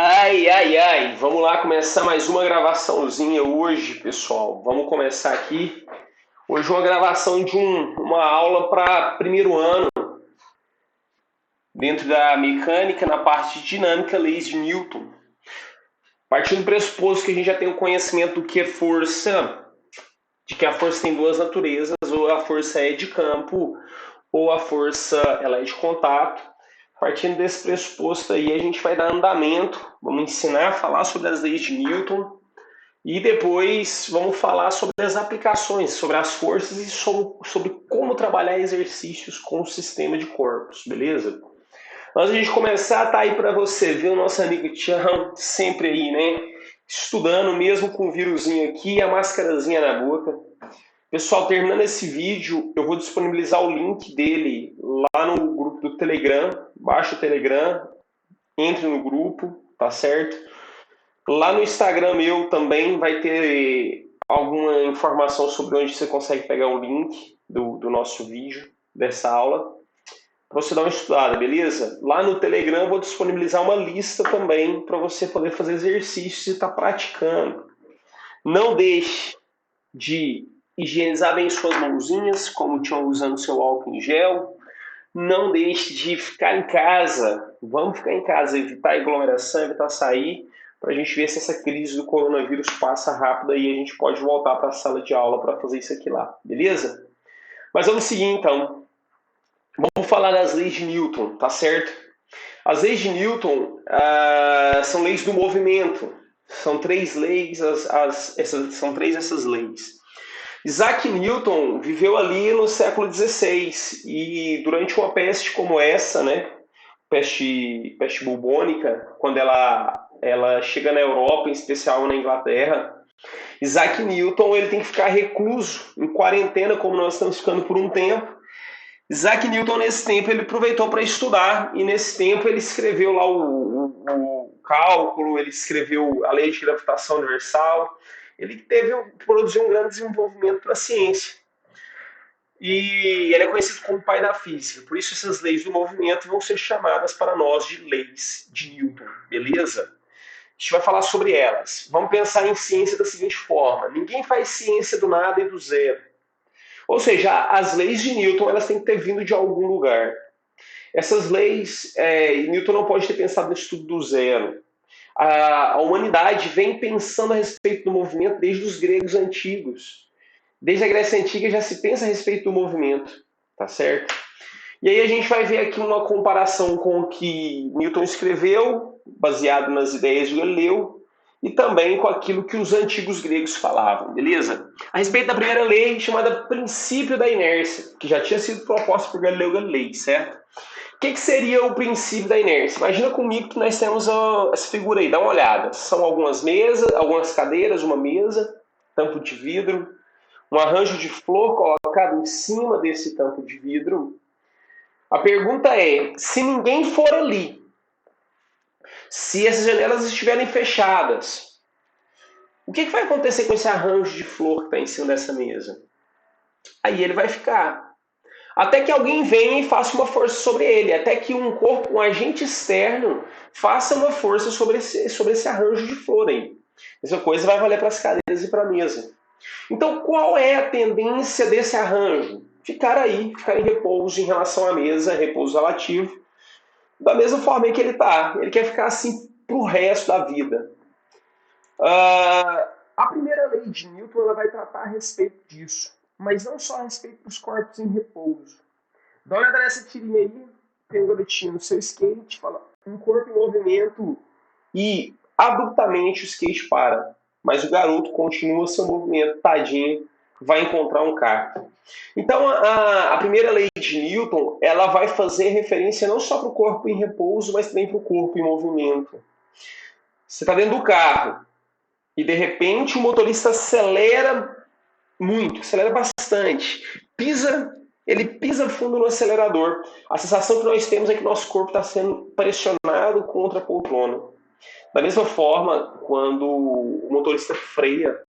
Ai, ai, ai, vamos lá começar mais uma gravaçãozinha hoje, pessoal. Vamos começar aqui. Hoje uma gravação de uma aula para primeiro ano, dentro da mecânica, na parte de dinâmica, leis de Newton. Partindo do pressuposto que a gente já tem o conhecimento do que é força, de que a força tem duas naturezas, ou a força é de campo, ou a força ela é de contato. Partindo desse pressuposto aí, a gente vai dar andamento, vamos ensinar a falar sobre as leis de Newton e depois vamos falar sobre as aplicações, sobre as forças e sobre como trabalhar exercícios com o sistema de corpos, beleza? Antes de a gente começar, tá aí para você ver o nosso amigo Tião sempre aí, né? Estudando mesmo com o vírusinho aqui e a máscarazinha na boca. Pessoal, terminando esse vídeo, eu vou disponibilizar o link dele lá no grupo do Telegram. Baixa o Telegram, entre no grupo, tá certo? Lá no Instagram meu também vai ter alguma informação sobre onde você consegue pegar o link do nosso vídeo, dessa aula, para você dar uma estudada, beleza? Lá no Telegram eu vou disponibilizar uma lista também para você poder fazer exercícios e estar praticando. Não deixe de higienizar bem suas mãozinhas, como tinham usando seu álcool em gel. Não deixe de ficar em casa. Vamos ficar em casa, evitar aglomeração, evitar sair, para a gente ver se essa crise do coronavírus passa rápido e a gente pode voltar para a sala de aula para fazer isso aqui lá, beleza? Mas vamos seguir então. Vamos falar das leis de Newton, tá certo? As leis de Newton são leis do movimento. São três leis, são três essas leis. Isaac Newton viveu ali no século XVI e durante uma peste como essa, né, peste bubônica, quando ela chega na Europa, em especial na Inglaterra, Isaac Newton ele tem que ficar recluso, em quarentena, como nós estamos ficando por um tempo. Isaac Newton, nesse tempo, ele aproveitou para estudar e nesse tempo ele escreveu lá o cálculo, ele escreveu a lei de gravitação universal, ele produziu um grande desenvolvimento para a ciência. E ele é conhecido como pai da física. Por isso essas leis do movimento vão ser chamadas para nós de leis de Newton, beleza? A gente vai falar sobre elas. Vamos pensar em ciência da seguinte forma: ninguém faz ciência do nada e do zero. Ou seja, as leis de Newton elas têm que ter vindo de algum lugar. Essas leis, Newton não pode ter pensado nisso tudo do zero. A humanidade vem pensando a respeito do movimento desde os gregos antigos. Desde a Grécia Antiga já se pensa a respeito do movimento, tá certo? E aí a gente vai ver aqui uma comparação com o que Newton escreveu, baseado nas ideias de Galileu, e também com aquilo que os antigos gregos falavam, beleza? A respeito da primeira lei, chamada princípio da inércia, que já tinha sido proposta por Galileu Galilei, certo? O que seria o princípio da inércia? Imagina comigo que nós temos essa figura aí, dá uma olhada. São algumas mesas, algumas cadeiras, uma mesa, tampo de vidro, um arranjo de flor colocado em cima desse tampo de vidro. A pergunta é, se ninguém for ali, se essas janelas estiverem fechadas, o que vai acontecer com esse arranjo de flor que está em cima dessa mesa? Aí ele vai ficar. Até que alguém venha e faça uma força sobre ele, até que um agente externo, faça uma força sobre esse arranjo de flor aí. Essa coisa vai valer para as cadeiras e para a mesa. Então, qual é a tendência desse arranjo? Ficar em repouso em relação à mesa, repouso relativo, da mesma forma que ele está. Ele quer ficar assim para o resto da vida. A primeira lei de Newton ela vai tratar a respeito disso, mas não só a respeito dos corpos em repouso. Dá uma olhada nessa tirinha aí, tem um garotinho no seu skate, fala um corpo em movimento e abruptamente o skate para. Mas o garoto continua seu movimento, tadinho, vai encontrar um carro. Então a primeira lei de Newton ela vai fazer referência não só para o corpo em repouso, mas também para o corpo em movimento. Você está dentro do carro e de repente o motorista acelera muito, acelera bastante, ele pisa fundo no acelerador. A sensação que nós temos é que nosso corpo está sendo pressionado contra a poltrona. Da mesma forma, quando o motorista freia,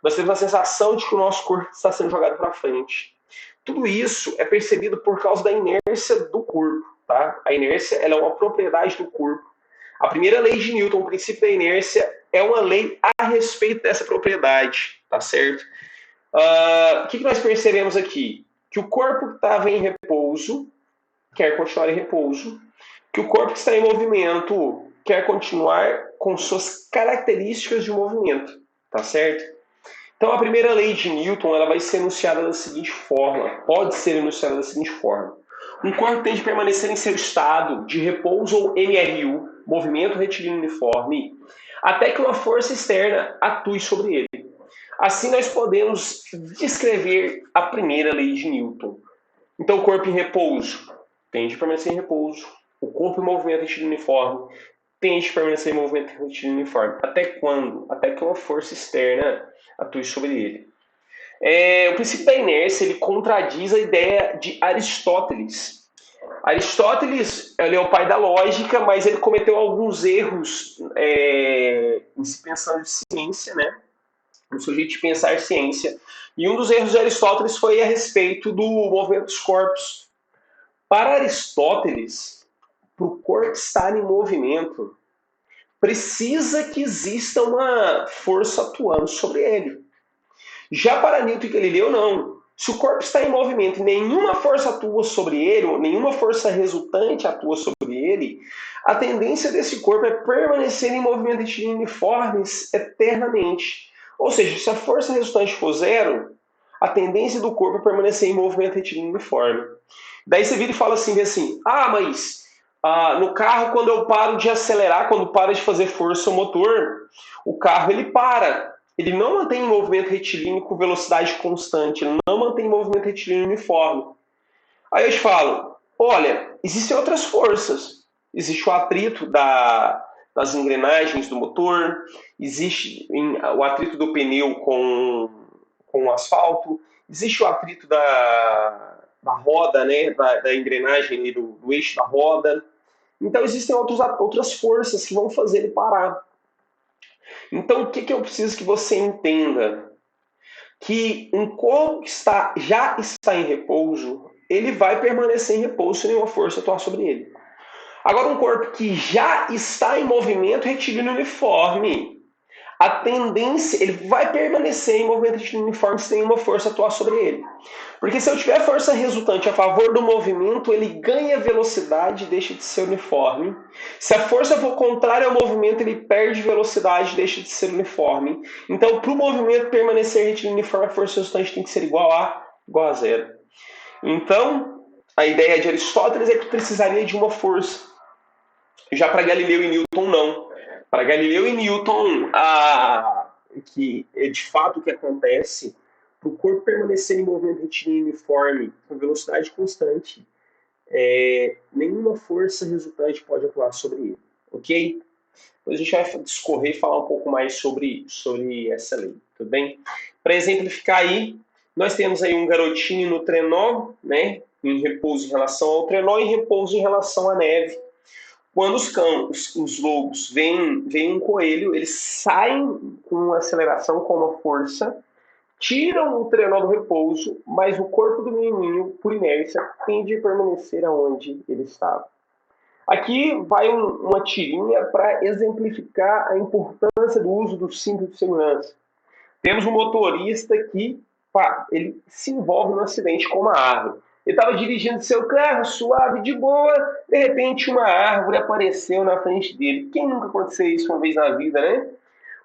nós temos a sensação de que o nosso corpo está sendo jogado para frente. Tudo isso é percebido por causa da inércia do corpo. Tá? A inércia ela é uma propriedade do corpo. A primeira lei de Newton, o princípio da inércia, é uma lei a respeito dessa propriedade, tá certo? O que nós percebemos aqui? Que o corpo que estava em repouso quer continuar em repouso, que o corpo que está em movimento quer continuar com suas características de movimento, tá certo? Então a primeira lei de Newton ela vai ser enunciada da seguinte forma, pode ser enunciada da seguinte forma. Um corpo tem de permanecer em seu estado de repouso ou MRU, movimento retilíneo uniforme, até que uma força externa atue sobre ele. Assim nós podemos descrever a primeira lei de Newton. Então o corpo em repouso tende a permanecer em repouso, o corpo em movimento retilíneo uniforme tende a permanecer em movimento retilíneo uniforme. Até quando? Até que uma força externa atue sobre ele. O princípio da inércia ele contradiz a ideia de Aristóteles. Aristóteles ele é o pai da lógica, mas ele cometeu alguns erros em se pensando de ciência, né? No sujeito de pensar ciência. E um dos erros de Aristóteles foi a respeito do movimento dos corpos. Para Aristóteles, para o corpo estar em movimento, precisa que exista uma força atuando sobre ele. Já para Newton e Galileu, não. Se o corpo está em movimento e nenhuma força atua sobre ele, ou nenhuma força resultante atua sobre ele, a tendência desse corpo é permanecer em movimento retilíneo uniformes eternamente. Ou seja, se a força resultante for zero, a tendência do corpo é permanecer em movimento retilíneo uniforme. Daí você vira e fala assim, mas no carro, quando eu paro de acelerar, quando para de fazer força o motor, o carro ele para. Ele não mantém em movimento retilíneo com velocidade constante, ele não mantém em movimento retilíneo uniforme. Aí eu te falo, olha, existem outras forças. Existe o atrito das engrenagens do motor, existe o atrito do pneu com o asfalto, existe o atrito da roda, né, da engrenagem do eixo da roda. Então existem outras forças que vão fazer ele parar. Então o que eu preciso que você entenda? Que um corpo que já está em repouso, ele vai permanecer em repouso sem nenhuma força atuar sobre ele. Agora um corpo que já está em movimento retilíneo uniforme, a tendência, ele vai permanecer em movimento retilíneo uniforme sem nenhuma força atuar sobre ele. Porque se eu tiver força resultante a favor do movimento, ele ganha velocidade e deixa de ser uniforme. Se a força for contrária ao movimento, ele perde velocidade e deixa de ser uniforme. Então, para o movimento permanecer retilíneo uniforme, a força resultante tem que ser igual a zero. Então, a ideia de Aristóteles é que precisaria de uma força. Já para Galileu e Newton, não. Para Galileu e Newton, que é de fato o que acontece, para o corpo permanecer em movimento retilíneo uniforme com velocidade constante, nenhuma força resultante pode atuar sobre ele, ok? Depois a gente vai discorrer e falar um pouco mais sobre essa lei, tudo bem? Para exemplificar aí, nós temos aí um garotinho no trenó, né, em repouso em relação ao trenó e em repouso em relação à neve. Quando os lobos veem um coelho, eles saem com aceleração, com uma força, tiram o trenó do repouso, mas o corpo do menininho, por inércia, tende a permanecer aonde ele estava. Aqui vai uma tirinha para exemplificar a importância do uso do cinto de segurança. Temos um motorista que ele se envolve num acidente com uma árvore. Ele estava dirigindo seu carro suave, de boa, de repente uma árvore apareceu na frente dele. Quem nunca aconteceu isso uma vez na vida, né?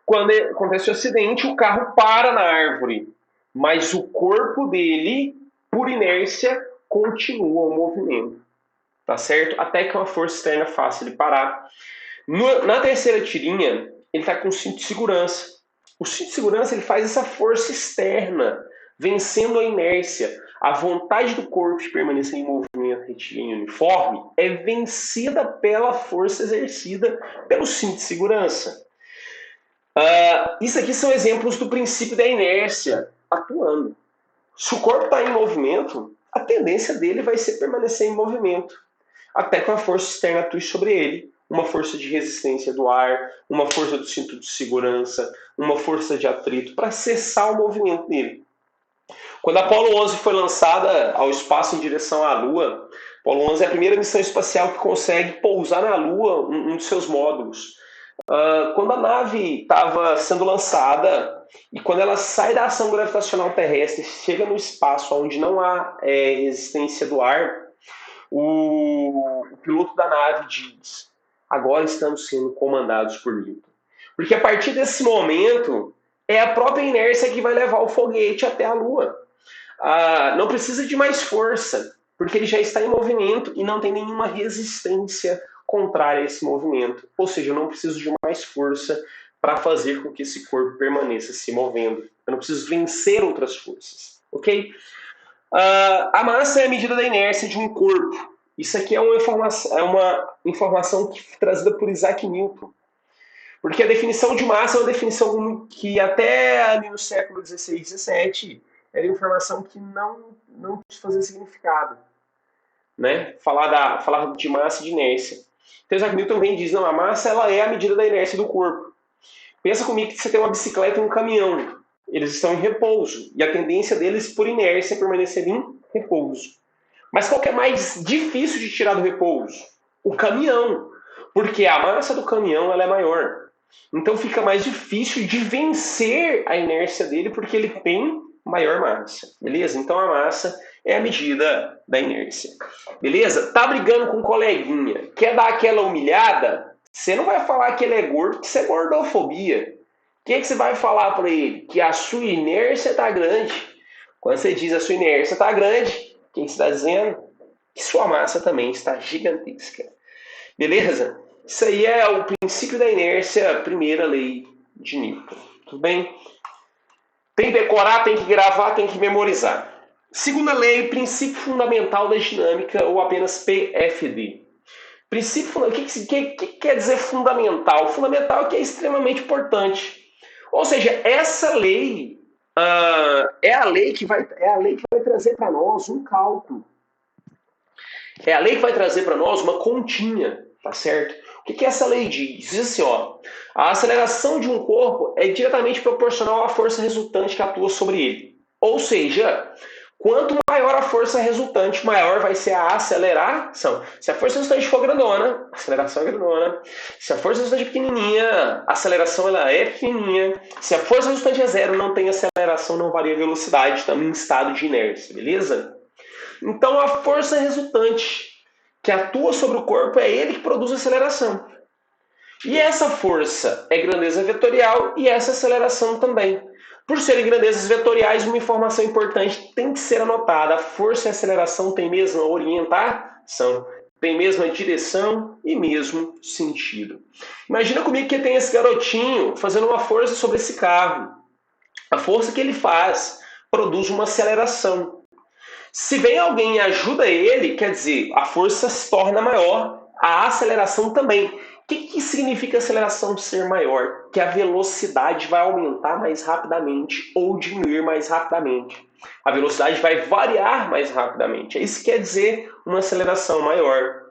Quando acontece o acidente, o carro para na árvore, mas o corpo dele, por inércia, continua o movimento, tá certo? Até que uma força externa faça ele parar. Na terceira tirinha, ele está com o cinto de segurança. O cinto de segurança ele faz essa força externa, vencendo a inércia. A vontade do corpo de permanecer em movimento retilíneo uniforme é vencida pela força exercida pelo cinto de segurança. Isso aqui são exemplos do princípio da inércia atuando. Se o corpo está em movimento, a tendência dele vai ser permanecer em movimento, até que uma força externa atue sobre ele, uma força de resistência do ar, uma força do cinto de segurança, uma força de atrito, para cessar o movimento dele. Quando a Apollo 11 foi lançada ao espaço em direção à Lua, Apollo 11 é a primeira missão espacial que consegue pousar na Lua um dos seus módulos. Quando a nave estava sendo lançada e quando ela sai da ação gravitacional terrestre, chega no espaço onde não há resistência do ar, o piloto da nave diz: agora estamos sendo comandados por Newton. Porque a partir desse momento é a própria inércia que vai levar o foguete até a Lua. Não precisa de mais força, porque ele já está em movimento e não tem nenhuma resistência contrária a esse movimento. Ou seja, eu não preciso de mais força para fazer com que esse corpo permaneça se movendo. Eu não preciso vencer outras forças. Ok? A massa é a medida da inércia de um corpo. Isso aqui é uma informação trazida por Isaac Newton. Porque a definição de massa é uma definição que até ali no século XVI e XVII era informação que não fazia significado. Né? Falar de massa e de inércia. Então Isaac Newton vem e diz, não, a massa ela é a medida da inércia do corpo. Pensa comigo que você tem uma bicicleta e um caminhão. Eles estão em repouso. E a tendência deles, por inércia, é permanecer em repouso. Mas qual que é mais difícil de tirar do repouso? O caminhão. Porque a massa do caminhão ela é maior. Então fica mais difícil de vencer a inércia dele porque ele tem maior massa. Beleza? Então a massa é a medida da inércia. Beleza? Tá brigando com um coleguinha. Quer dar aquela humilhada? Você não vai falar que ele é gordo, que isso é gordofobia. O que você vai falar para ele? Que a sua inércia tá grande. Quando você diz a sua inércia tá grande, o que você está dizendo? Que sua massa também está gigantesca. Beleza? Isso aí é o princípio da inércia, primeira lei de Newton. Tudo bem? Tem que decorar, tem que gravar, tem que memorizar. Segunda lei, princípio fundamental da dinâmica, ou apenas PFD. Princípio, o que quer dizer fundamental? Fundamental é que é extremamente importante. Ou seja, essa lei é a lei que vai trazer para nós um cálculo. É a lei que vai trazer para nós uma continha, tá certo? O que essa lei diz? Diz assim, ó, a aceleração de um corpo é diretamente proporcional à força resultante que atua sobre ele. Ou seja, quanto maior a força resultante, maior vai ser a aceleração. Se a força resultante for grandona, a aceleração é grandona. Se a força resultante é pequenininha, a aceleração ela é pequenininha. Se a força resultante é zero, não tem aceleração, não varia a velocidade, estamos em estado de inércia, beleza? Então a força resultante que atua sobre o corpo é ele que produz a aceleração. E essa força é grandeza vetorial e essa aceleração também. Por serem grandezas vetoriais, uma informação importante tem que ser anotada. A força e a aceleração têm mesma orientação, têm mesma direção e mesmo sentido. Imagina comigo que tem esse garotinho fazendo uma força sobre esse carro. A força que ele faz produz uma aceleração. Se vem alguém e ajuda ele, quer dizer, a força se torna maior, a aceleração também. O que significa aceleração ser maior? Que a velocidade vai aumentar mais rapidamente ou diminuir mais rapidamente. A velocidade vai variar mais rapidamente. Isso quer dizer uma aceleração maior.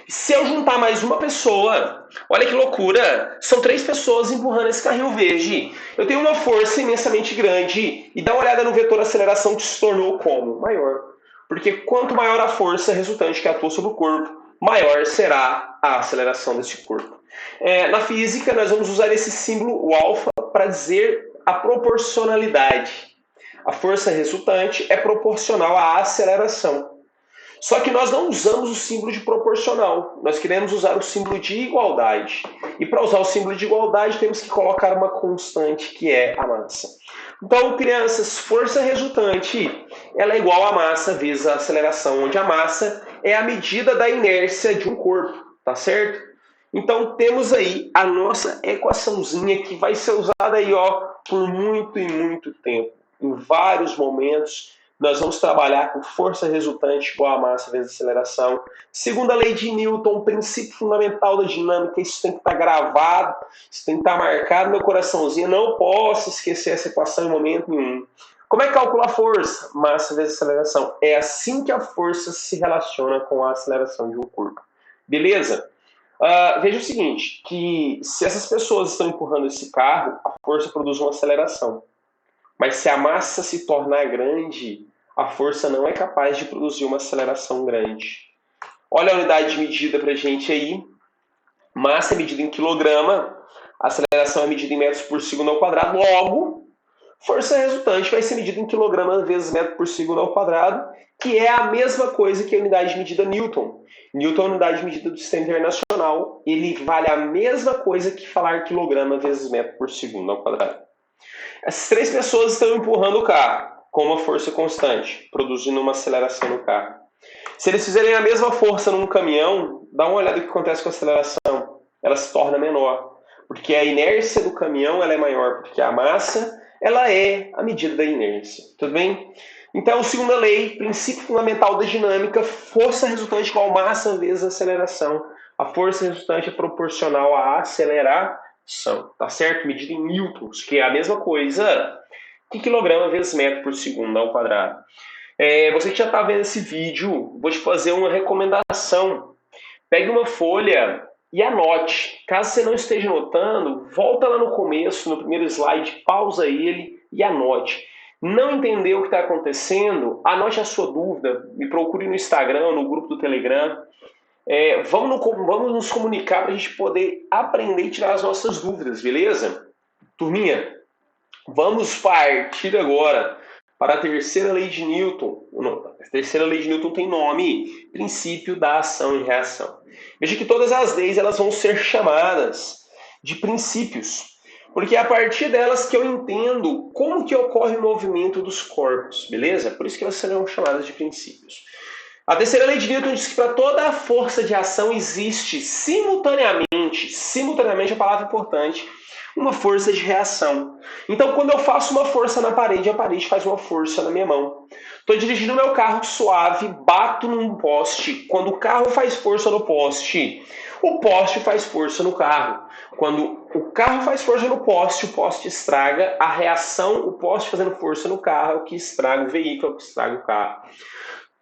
Se eu juntar mais uma pessoa, olha que loucura, são 3 pessoas empurrando esse carrinho verde. Eu tenho uma força imensamente grande e dá uma olhada no vetor aceleração que se tornou como? Maior. Porque quanto maior a força resultante que atua sobre o corpo, maior será a aceleração desse corpo. Na física, nós vamos usar esse símbolo, o alfa, para dizer a proporcionalidade. A força resultante é proporcional à aceleração. Só que nós não usamos o símbolo de proporcional, nós queremos usar o símbolo de igualdade. E para usar o símbolo de igualdade, temos que colocar uma constante, que é a massa. Então, crianças, força resultante ela é igual a massa vezes a aceleração, onde a massa é a medida da inércia de um corpo, tá certo? Então, temos aí a nossa equaçãozinha que vai ser usada aí, ó, por muito e muito tempo. Em vários momentos, nós vamos trabalhar com força resultante igual a massa vezes a aceleração. Segunda lei de Newton, princípio fundamental da dinâmica, isso tem que estar gravado, isso tem que estar marcado no meu coraçãozinho. Não posso esquecer essa equação em momento nenhum. Como é que calcula a força? Massa vezes aceleração. É assim que a força se relaciona com a aceleração de um corpo. Beleza? Veja o seguinte, que se essas pessoas estão empurrando esse carro, a força produz uma aceleração. Mas se a massa se tornar grande, a força não é capaz de produzir uma aceleração grande. Olha a unidade de medida para a gente aí. Massa é medida em quilograma, aceleração é medida em metros por segundo ao quadrado, logo, força resultante vai ser medida em quilograma vezes metro por segundo ao quadrado, que é a mesma coisa que a unidade de medida Newton. Newton é a unidade de medida do sistema internacional, ele vale a mesma coisa que falar quilograma vezes metro por segundo ao quadrado. Essas três pessoas estão empurrando o carro com uma força constante, produzindo uma aceleração no carro. Se eles fizerem a mesma força num caminhão, dá uma olhada no que acontece com a aceleração. Ela se torna menor, porque a inércia do caminhão ela é maior, porque a massa ela é a medida da inércia. Tudo bem? Então, segunda lei, princípio fundamental da dinâmica, força resultante igual massa vezes aceleração. A força resultante é proporcional à aceleração, tá certo? Medida em newtons, que é a mesma coisa que quilograma vezes metro por segundo ao quadrado. Você que já está vendo esse vídeo, vou te fazer uma recomendação. Pegue uma folha e anote. Caso você não esteja anotando, volta lá no começo, no primeiro slide, pausa ele e anote. Não entendeu o que está acontecendo? Anote a sua dúvida, me procure no Instagram, no grupo do Telegram. Vamos nos comunicar para a gente poder aprender e tirar as nossas dúvidas, beleza? Turminha, vamos partir agora para a terceira lei de Newton. A terceira lei de Newton tem nome, princípio da ação e reação. Veja que todas as leis elas vão ser chamadas de princípios, porque é a partir delas que eu entendo como que ocorre o movimento dos corpos, beleza? Por isso que elas serão chamadas de princípios. A terceira lei de Newton diz que para toda a força de ação existe simultaneamente é a palavra importante, uma força de reação. Então, quando eu faço uma força na parede, a parede faz uma força na minha mão. Estou dirigindo meu carro suave, bato num poste. Quando o carro faz força no poste, o poste faz força no carro. Quando o carro faz força no poste, o poste estraga. A reação, o poste fazendo força no carro, é o que estraga o veículo, é o que estraga o carro.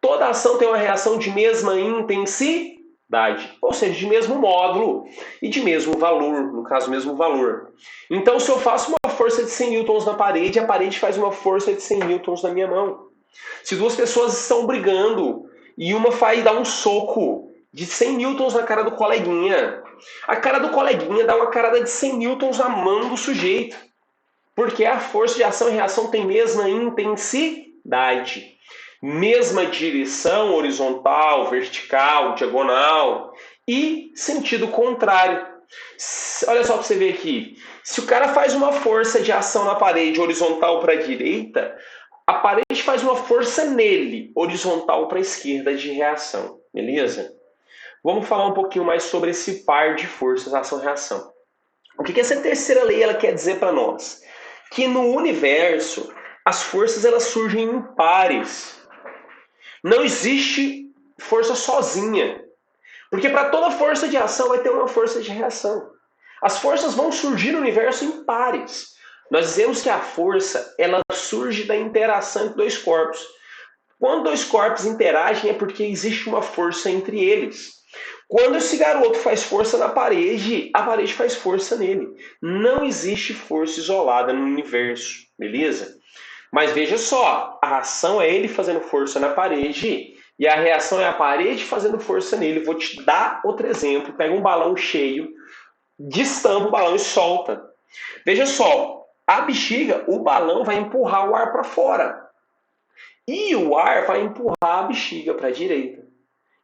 Toda ação tem uma reação de mesma intensidade, ou seja, de mesmo módulo e de mesmo valor, no caso, mesmo valor. Então, se eu faço uma força de 100 newtons na parede, a parede faz uma força de 100 newtons na minha mão. Se duas pessoas estão brigando e uma vai dar um soco de 100 newtons na cara do coleguinha, a cara do coleguinha dá uma carada de 100 newtons na mão do sujeito, porque a força de ação e reação tem mesma intensidade. Mesma direção, horizontal, vertical, diagonal e sentido contrário. Olha só para você ver aqui. Se o cara faz uma força de ação na parede horizontal para a direita, a parede faz uma força nele, horizontal para a esquerda de reação. Beleza? Vamos falar um pouquinho mais sobre esse par de forças, ação-reação. O que essa terceira lei ela quer dizer para nós? Que no universo, as forças elas surgem em pares. Não existe força sozinha. Porque para toda força de ação vai ter uma força de reação. As forças vão surgir no universo em pares. Nós dizemos que a força ela surge da interação entre dois corpos. Quando dois corpos interagem é porque existe uma força entre eles. Quando esse garoto faz força na parede, a parede faz força nele. Não existe força isolada no universo, beleza? Mas veja só, a ação é ele fazendo força na parede e a reação é a parede fazendo força nele. Vou te dar outro exemplo. Pega um balão cheio, destampa o balão e solta. Veja só, a bexiga, o balão vai empurrar o ar para fora. E o ar vai empurrar a bexiga para a direita.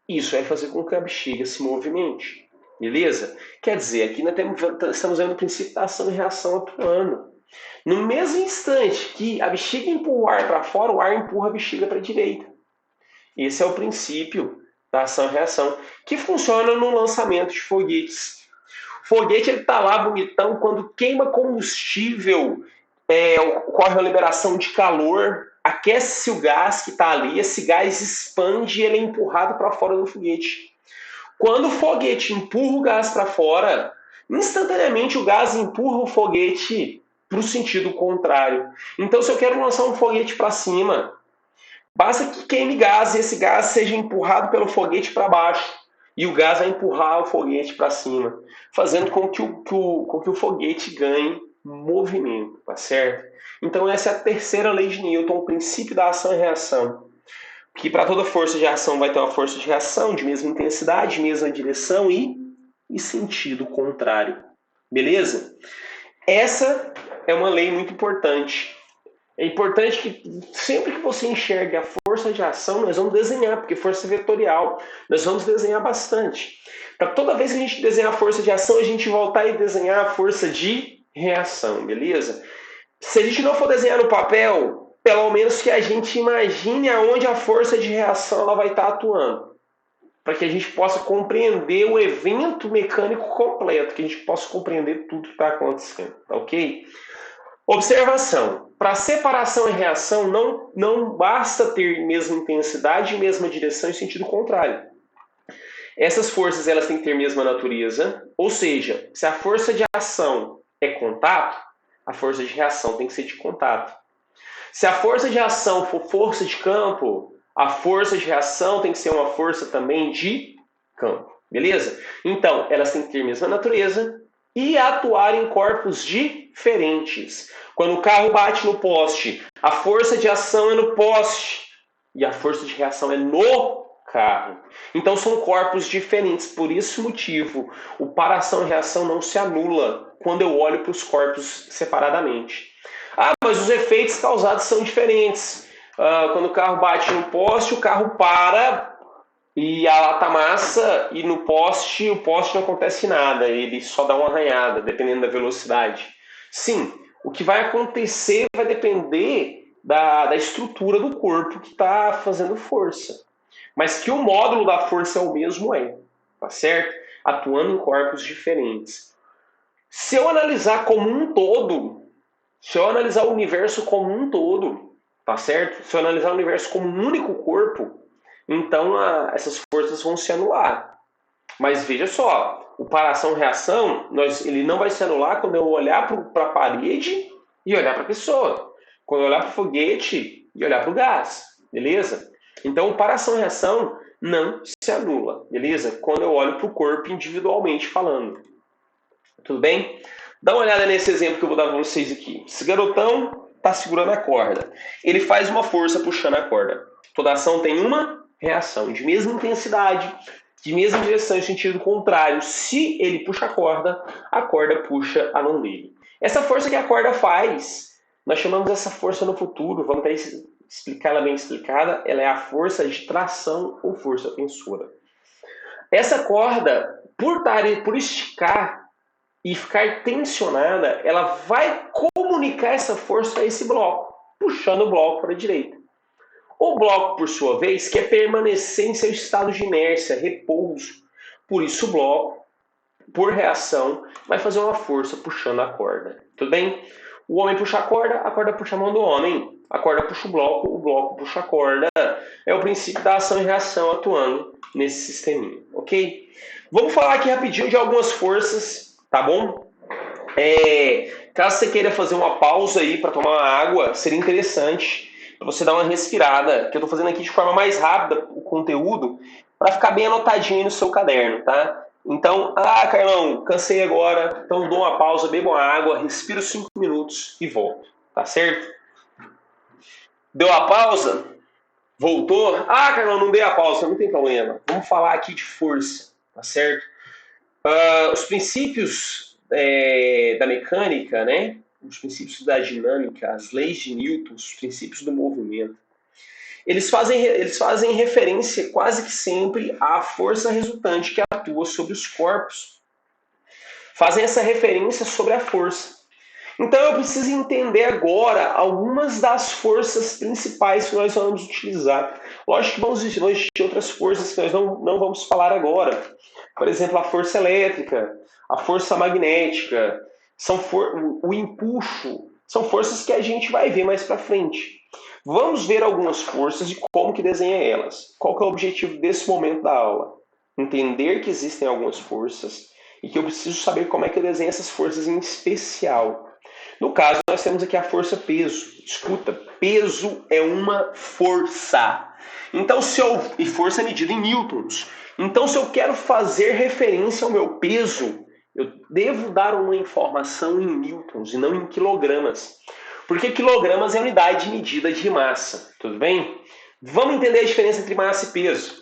Isso vai fazer com que a bexiga se movimente. Beleza? Quer dizer, aqui nós estamos vendo o princípio da ação e reação atuando. No mesmo instante que a bexiga empurra o ar para fora, o ar empurra a bexiga para a direita. Esse é o princípio da ação e reação, que funciona no lançamento de foguetes. O foguete está lá bonitão, quando queima combustível, ocorre a liberação de calor, aquece o gás que está ali, esse gás expande e ele é empurrado para fora do foguete. Quando o foguete empurra o gás para fora, instantaneamente o gás empurra o foguete para o sentido contrário. Então, se eu quero lançar um foguete para cima, basta que queime gás e esse gás seja empurrado pelo foguete para baixo. E o gás vai empurrar o foguete para cima, fazendo com que o foguete ganhe movimento, tá certo? Então, essa é a terceira lei de Newton, o princípio da ação e reação. O que para toda força de ação vai ter uma força de reação de mesma intensidade, mesma direção e sentido contrário. Beleza? Essa é uma lei muito importante. É importante que sempre que você enxergue a força de ação, nós vamos desenhar, porque força vetorial, nós vamos desenhar bastante. Para toda vez que a gente desenhar a força de ação, a gente voltar e desenhar a força de reação, beleza? Se a gente não for desenhar no papel, pelo menos que a gente imagine aonde a força de reação ela vai estar atuando, para que a gente possa compreender o evento mecânico completo, que a gente possa compreender tudo que está acontecendo, tá ok? Observação. Para separação e reação, não basta ter mesma intensidade, mesma direção e sentido contrário. Essas forças elas têm que ter mesma natureza, ou seja, se a força de ação é contato, a força de reação tem que ser de contato. Se a força de ação for força de campo, a força de reação tem que ser uma força também de campo. Beleza? Então, elas têm que ter a mesma natureza e atuar em corpos diferentes. Quando o carro bate no poste, a força de ação é no poste e a força de reação é no carro. Então são corpos diferentes. Por esse motivo, o para-ação e reação não se anula quando eu olho para os corpos separadamente. Ah, mas os efeitos causados são diferentes. Quando o carro bate no poste, o carro para e a lata amassa, e no poste, o poste não acontece nada, ele só dá uma arranhada, dependendo da velocidade. Sim, o que vai acontecer vai depender da estrutura do corpo que está fazendo força. Mas que o módulo da força é o mesmo, tá certo? Atuando em corpos diferentes. Se eu analisar como um todo, se eu analisar o universo como um todo, tá certo? Se eu analisar o universo como um único corpo, então essas forças vão se anular. Mas veja só, o para-ação-reação, ele não vai se anular quando eu olhar para a parede e olhar para a pessoa. Quando eu olhar para o foguete e olhar para o gás, beleza? Então o para-ação-reação não se anula, beleza? Quando eu olho para o corpo individualmente falando. Tudo bem? Dá uma olhada nesse exemplo que eu vou dar para vocês aqui. Esse garotão está segurando a corda. Ele faz uma força puxando a corda. Toda ação tem uma reação de mesma intensidade, de mesma direção e sentido contrário. Se ele puxa a corda puxa a mão dele. Essa força que a corda faz, nós chamamos essa força no futuro, vamos até explicar ela bem explicada, ela é a força de tração ou força tensora. Essa corda, por esticar e ficar tensionada, ela vai comunicar essa força a esse bloco, puxando o bloco para a direita. O bloco, por sua vez, quer permanecer em seu estado de inércia, repouso. Por isso, o bloco, por reação, vai fazer uma força puxando a corda. Tudo bem? O homem puxa a corda puxa a mão do homem. A corda puxa o bloco puxa a corda. É o princípio da ação e reação atuando nesse sisteminha, ok? Vamos falar aqui rapidinho de algumas forças, tá bom? Caso você queira fazer uma pausa aí para tomar uma água, seria interessante para você dar uma respirada, que eu estou fazendo aqui de forma mais rápida o conteúdo, para ficar bem anotadinho aí no seu caderno, tá? Então, Carlão, cansei agora, então dou uma pausa, bebo uma água, respiro 5 minutos e volto, tá certo? Deu a pausa? Voltou? Carlão, não dei a pausa, não tem problema. Vamos falar aqui de força, tá certo? Os princípios da mecânica, né? Os princípios da dinâmica, as leis de Newton, os princípios do movimento, eles fazem referência quase que sempre à força resultante que atua sobre os corpos. Fazem essa referência sobre a força. Então eu preciso entender agora algumas das forças principais que nós vamos utilizar. Lógico que vão existir outras forças que nós não vamos falar agora. Por exemplo, a força elétrica, a força magnética, o empuxo, são forças que a gente vai ver mais para frente. Vamos ver algumas forças e como que desenha elas. Qual que é o objetivo desse momento da aula? Entender que existem algumas forças e que eu preciso saber como é que eu desenho essas forças em especial. No caso, nós temos aqui a força peso. Escuta, peso é uma força. Então, e força é medida em newtons. Então, se eu quero fazer referência ao meu peso, eu devo dar uma informação em newtons e não em quilogramas. Porque quilogramas é unidade de medida de massa, tudo bem? Vamos entender a diferença entre massa e peso.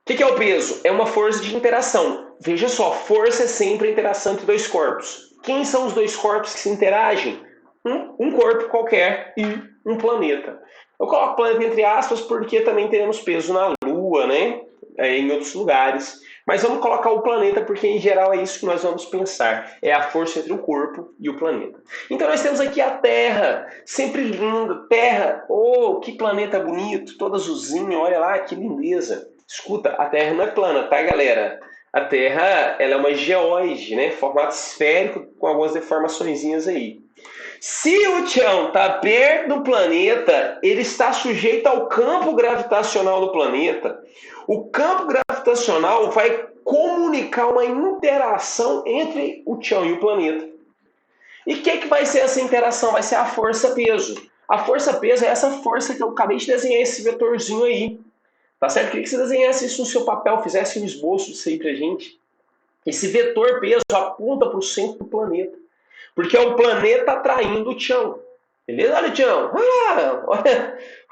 O que é o peso? É uma força de interação. Veja só, força é sempre a interação entre dois corpos. Quem são os dois corpos que se interagem? Um corpo qualquer e um planeta. Eu coloco planeta entre aspas porque também teremos peso na Lua, né? Em outros lugares. Mas vamos colocar o planeta porque, em geral, é isso que nós vamos pensar. É a força entre o corpo e o planeta. Então, nós temos aqui a Terra, sempre linda. Terra, oh, que planeta bonito, todo azulzinho, olha lá, que lindeza. Escuta, a Terra não é plana, tá, galera? A Terra ela é uma geóide, né? Formato esférico com algumas deformaçõezinhas aí. Se o Tchão está perto do planeta, ele está sujeito ao campo gravitacional do planeta. O campo gravitacional vai comunicar uma interação entre o Tchão e o planeta. E o que vai ser essa interação? Vai ser a força-peso. A força-peso é essa força que eu acabei de desenhar, esse vetorzinho aí. Tá certo? Eu queria que você desenhasse isso no seu papel, fizesse um esboço disso aí pra gente. Esse vetor peso aponta para o centro do planeta. Porque é o planeta atraindo o Tchão. Beleza? Olha o Tchão.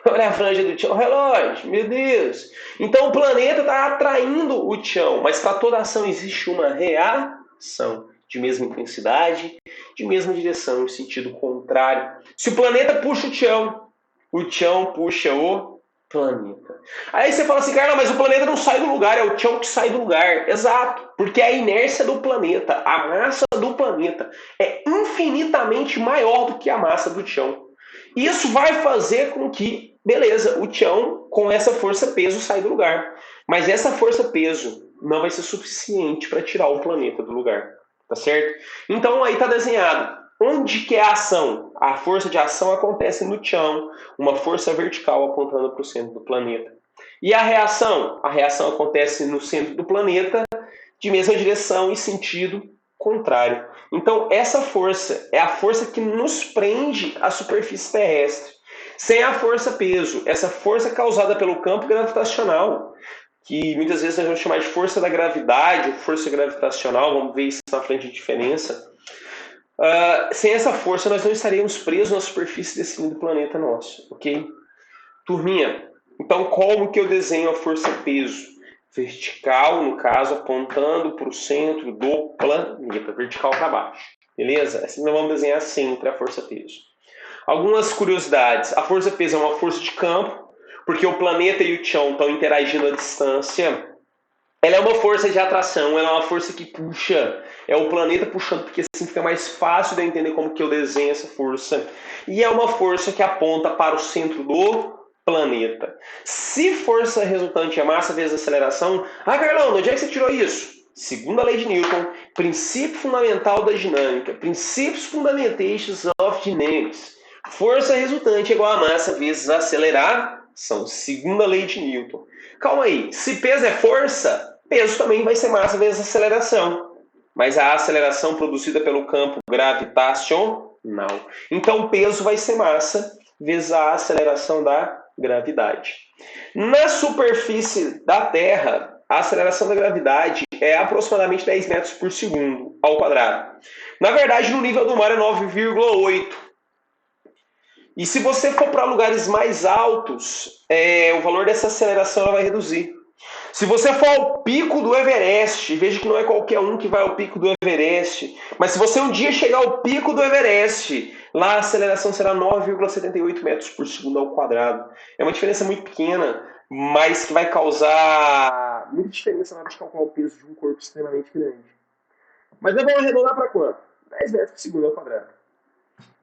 Olha a franja do Tchão. Relógio, meu Deus. Então o planeta está atraindo o Tchão. Mas para toda ação existe uma reação. De mesma intensidade, de mesma direção, em sentido contrário. Se o planeta puxa o Tchão puxa o planeta. Aí você fala assim, cara, mas o planeta não sai do lugar, é o Tchão que sai do lugar. Exato, porque a inércia do planeta, a massa do planeta é infinitamente maior do que a massa do Tchão. Isso vai fazer com que, beleza, o Tchão com essa força-peso sai do lugar. Mas essa força-peso não vai ser suficiente para tirar o planeta do lugar. Tá certo? Então aí está desenhado. Onde que é a ação? A força de ação acontece no Tchão, uma força vertical apontando para o centro do planeta. E a reação? A reação acontece no centro do planeta, de mesma direção e sentido contrário. Então, essa força é a força que nos prende à superfície terrestre. Sem a força-peso, essa força causada pelo campo gravitacional, que muitas vezes nós vamos chamar de força da gravidade, ou força gravitacional, vamos ver isso na frente de diferença. Sem essa força, nós não estaríamos presos na superfície desse lindo planeta nosso, ok? Turminha, então como que eu desenho a força-peso? Vertical, no caso, apontando para o centro do planeta, vertical para baixo, beleza? Assim nós vamos desenhar sempre a força-peso. Algumas curiosidades. A força-peso é uma força de campo, porque o planeta e o Tchão estão interagindo à distância. Ela é uma força de atração, ela é uma força que puxa, é o planeta puxando, porque assim fica mais fácil de entender como que eu desenho essa força. E é uma força que aponta para o centro do planeta. Se força resultante é massa vezes aceleração, Carlão, de onde é que você tirou isso? Segundo a lei de Newton, princípio fundamental da dinâmica, princípios fundamentais of dynamics. Força resultante é igual a massa vezes aceleração, segundo a lei de Newton. Calma aí, se peso é força, peso também vai ser massa vezes aceleração. Mas a aceleração produzida pelo campo gravitacional. Então, peso vai ser massa vezes a aceleração da gravidade. Na superfície da Terra, a aceleração da gravidade é aproximadamente 10 metros por segundo ao quadrado. Na verdade, no nível do mar é 9,8. E se você for para lugares mais altos, o valor dessa aceleração vai reduzir. Se você for ao pico do Everest, veja que não é qualquer um que vai ao pico do Everest, mas se você um dia chegar ao pico do Everest, lá a aceleração será 9,78 metros por segundo ao quadrado. É uma diferença muito pequena, mas que vai causar muita diferença na hora de calcular o peso de um corpo extremamente grande. Mas eu vou arredondar para quanto? 10 metros por segundo ao quadrado.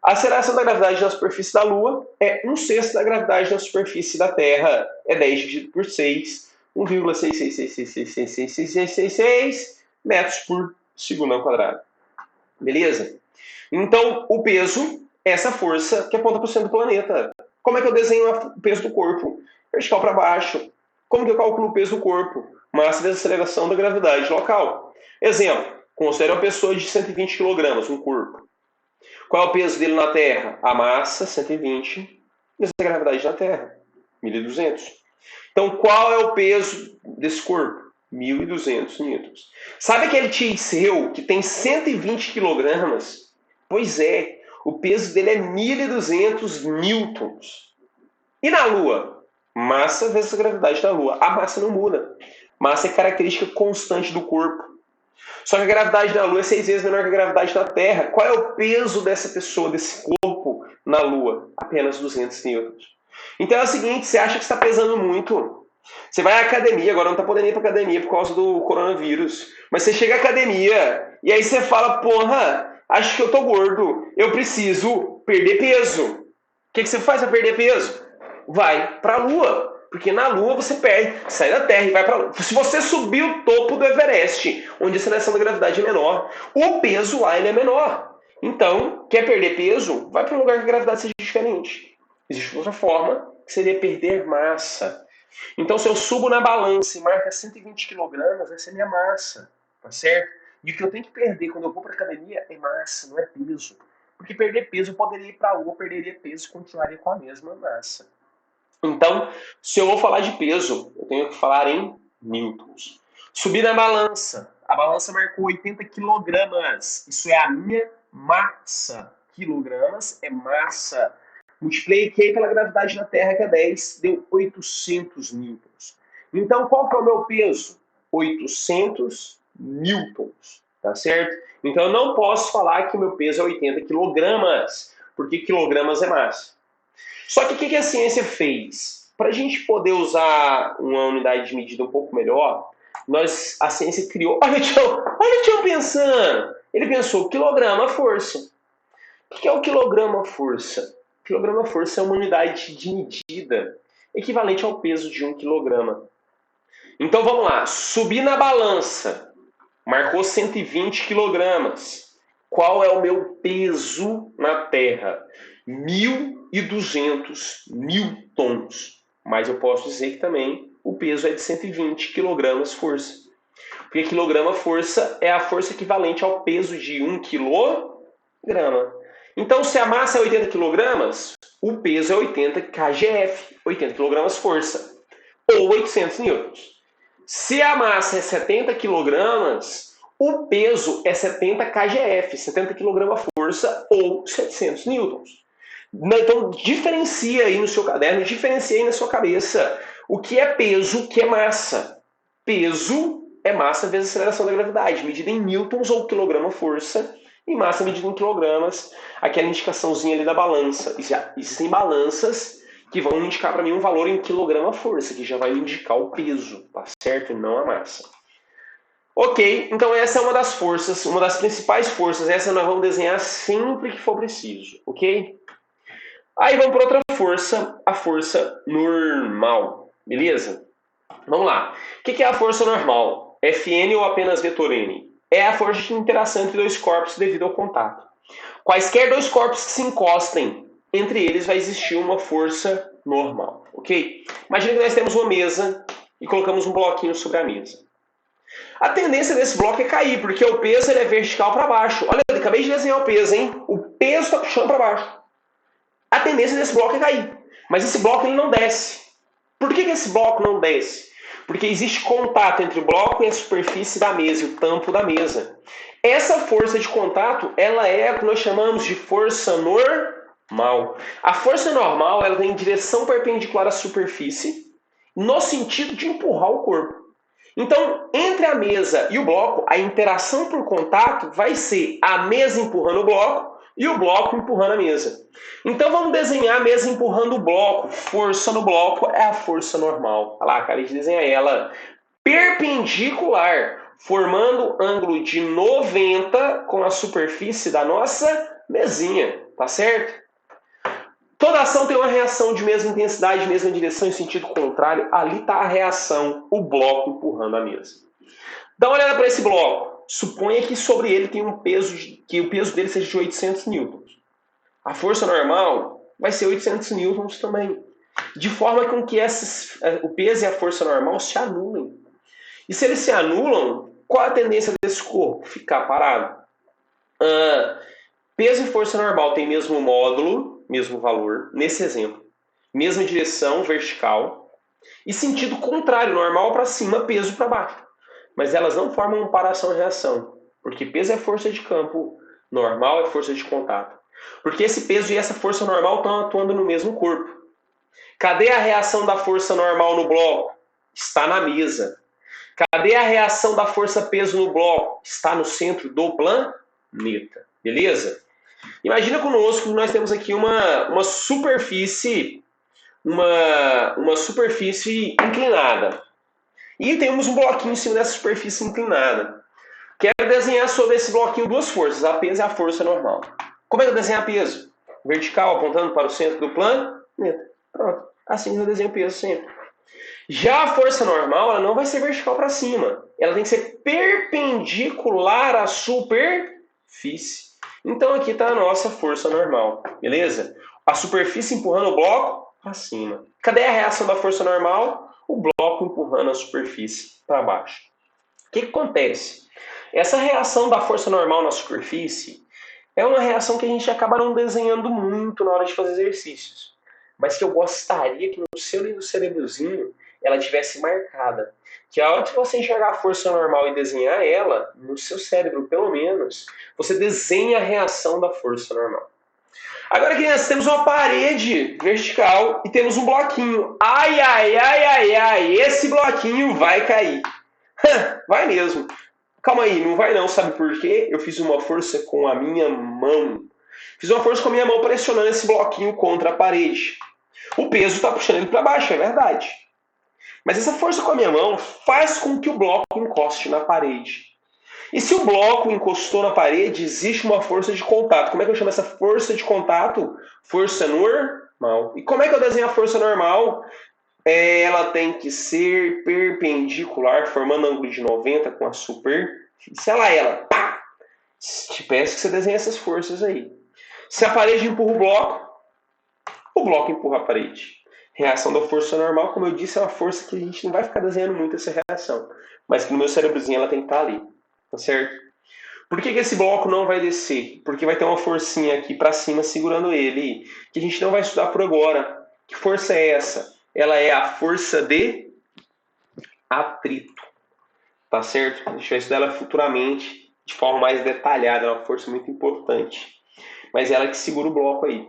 A aceleração da gravidade na superfície da Lua é 1/6 da gravidade na superfície da Terra. É 10 dividido por 6, 1,6666666 metros por segundo ao quadrado. Beleza? Então, o peso é essa força que aponta para o centro do planeta. Como é que eu desenho o peso do corpo? Vertical para baixo. Como que eu calculo o peso do corpo? Massa vezes aceleração da gravidade local. Exemplo, considere uma pessoa de 120 kg, um corpo. Qual é o peso dele na Terra? A massa, 120, vezes a gravidade na Terra, 1.200. Então, qual é o peso desse corpo? 1.200 newtons. Sabe aquele tio seu que tem 120 quilogramas? Pois o peso dele é 1.200 newtons. E na Lua? Massa vezes a gravidade da Lua. A massa não muda. Massa é característica constante do corpo. Só que a gravidade da Lua é 6 vezes menor que a gravidade da Terra. Qual é o peso dessa pessoa, desse corpo na Lua? Apenas 200 newtons. Então é o seguinte, você acha que está pesando muito. Você vai à academia, agora não está podendo ir para academia por causa do coronavírus. Mas você chega à academia e aí você fala, porra, acho que eu tô gordo, eu preciso perder peso. O que você faz para perder peso? Vai para a Lua. Porque na Lua você perde, sai da Terra e vai para a Lua. Se você subir o topo do Everest, onde a aceleração da gravidade é menor, o peso lá ele é menor. Então, quer perder peso? Vai para um lugar que a gravidade seja diferente. Existe outra forma, que seria perder massa. Então, se eu subo na balança e marca 120 kg, essa é minha massa, tá certo? E o que eu tenho que perder quando eu vou para a academia é massa, não é peso. Porque perder peso eu poderia ir para a Lua, perderia peso e continuaria com a mesma massa. Então, se eu vou falar de peso, eu tenho que falar em newtons. Subir na balança. A balança marcou 80 quilogramas. Isso é a minha massa. Quilogramas é massa. Multipliquei pela gravidade da Terra, que é 10, deu 800 newtons. Então, qual que é o meu peso? 800 newtons, tá certo? Então, eu não posso falar que o meu peso é 80 quilogramas, porque quilogramas é massa. Só que o que a ciência fez? Para a gente poder usar uma unidade de medida um pouco melhor, a ciência criou... Olha o Tião pensando! Ele pensou, quilograma-força. O que é o quilograma-força? Quilograma-força é uma unidade de medida equivalente ao peso de 1 quilograma. Então vamos lá, subi na balança, marcou 120 quilogramas. Qual é o meu peso na Terra? 1.200 newtons. Mas eu posso dizer que também o peso é de 120 quilogramas força. Porque quilograma força é a força equivalente ao peso de 1 quilograma. Então, se a massa é 80 quilogramas, o peso é 80 kgf, 80 quilogramas força, ou 800 newtons. Se a massa é 70 quilogramas, o peso é 70 kgf, 70 kg força, ou 700 newtons. Então, diferencia aí no seu caderno, diferencia aí na sua cabeça o que é peso, o que é massa. Peso é massa vezes a aceleração da gravidade, medida em newtons ou quilograma-força, e massa medida em quilogramas, aquela indicaçãozinha ali da balança. Existem balanças que vão indicar para mim um valor em quilograma-força, que já vai me indicar o peso, tá certo? E não a massa. Ok, então essa é uma das forças, uma das principais forças. Essa nós vamos desenhar sempre que for preciso, ok? Aí vamos para outra força, a força normal, beleza? Vamos lá. O que é a força normal? Fn ou apenas vetor n? É a força de interação entre dois corpos devido ao contato. Quaisquer dois corpos que se encostem, entre eles vai existir uma força normal, ok? Imagina que nós temos uma mesa e colocamos um bloquinho sobre a mesa. A tendência desse bloco é cair, porque o peso ele é vertical para baixo. Olha, eu acabei de desenhar o peso, hein? O peso está puxando para baixo. A tendência desse bloco é cair. Mas esse bloco ele não desce. Por que esse bloco não desce? Porque existe contato entre o bloco e a superfície da mesa, e o tampo da mesa. Essa força de contato, ela é o que nós chamamos de força normal. A força normal, ela tem direção perpendicular à superfície, no sentido de empurrar o corpo. Então, entre a mesa e o bloco, a interação por contato vai ser a mesa empurrando o bloco e o bloco empurrando a mesa. Então, vamos desenhar a mesa empurrando o bloco. Força no bloco é a força normal. Olha lá, acabei de desenhar ela. Perpendicular, formando ângulo de 90 com a superfície da nossa mesinha. Tá certo? Toda ação tem uma reação de mesma intensidade, mesma direção em sentido contrário. Ali está a reação, o bloco empurrando a mesa. Dá uma olhada para esse bloco. Suponha que sobre ele tem um peso, que o peso dele seja de 800 newtons. A força normal vai ser 800 newtons também. De forma com que o peso e a força normal se anulem. E se eles se anulam, qual a tendência desse corpo? Ficar parado. Peso e força normal têm mesmo módulo, mesmo valor, nesse exemplo. Mesma direção, vertical. E sentido contrário, normal para cima, peso para baixo. Mas elas não formam uma paração-reação. Porque peso é força de campo, normal é força de contato. Porque esse peso e essa força normal estão atuando no mesmo corpo. Cadê a reação da força normal no bloco? Está na mesa. Cadê a reação da força-peso no bloco? Está no centro do planeta. Beleza? Imagina conosco que nós temos aqui uma superfície inclinada. E temos um bloquinho em cima dessa superfície inclinada. Quero desenhar sobre esse bloquinho duas forças, a peso e a força normal. Como é que eu desenho a peso? Vertical, apontando para o centro do planeta. Pronto. Assim eu desenho o peso sempre. Já a força normal, ela não vai ser vertical para cima. Ela tem que ser perpendicular à superfície. Então aqui está a nossa força normal, beleza? A superfície empurrando o bloco para cima. Cadê a reação da força normal? O bloco empurrando a superfície para baixo. O que acontece? Essa reação da força normal na superfície é uma reação que a gente acaba não desenhando muito na hora de fazer exercícios. Mas que eu gostaria que no seu cerebrozinho ela tivesse marcada. Que a hora que você enxergar a força normal e desenhar ela, no seu cérebro, pelo menos, você desenha a reação da força normal. Agora aqui nós temos uma parede vertical e temos um bloquinho. Ai, ai, ai, ai, ai, esse bloquinho vai cair. Vai mesmo. Calma aí, não vai não, sabe por quê? Eu fiz uma força com a minha mão. Fiz uma força com a minha mão pressionando esse bloquinho contra a parede. O peso está puxando ele para baixo, é verdade. Mas essa força com a minha mão faz com que o bloco encoste na parede. E se o bloco encostou na parede, existe uma força de contato. Como é que eu chamo essa força de contato? Força normal. E como é que eu desenho a força normal? Ela tem que ser perpendicular, formando ângulo de 90 com a superfície. Ela. Pá! Te peço que você desenhe essas forças aí. Se a parede empurra o bloco empurra a parede. Reação da força normal, como eu disse, é uma força que a gente não vai ficar desenhando muito essa reação. Mas que no meu cérebrozinho ela tem que estar ali. Tá certo? Por que esse bloco não vai descer? Porque vai ter uma forcinha aqui para cima segurando ele, que a gente não vai estudar por agora. Que força é essa? Ela é a força de atrito. Tá certo? A gente vai estudar ela futuramente de forma mais detalhada. É uma força muito importante. Mas ela que segura o bloco aí.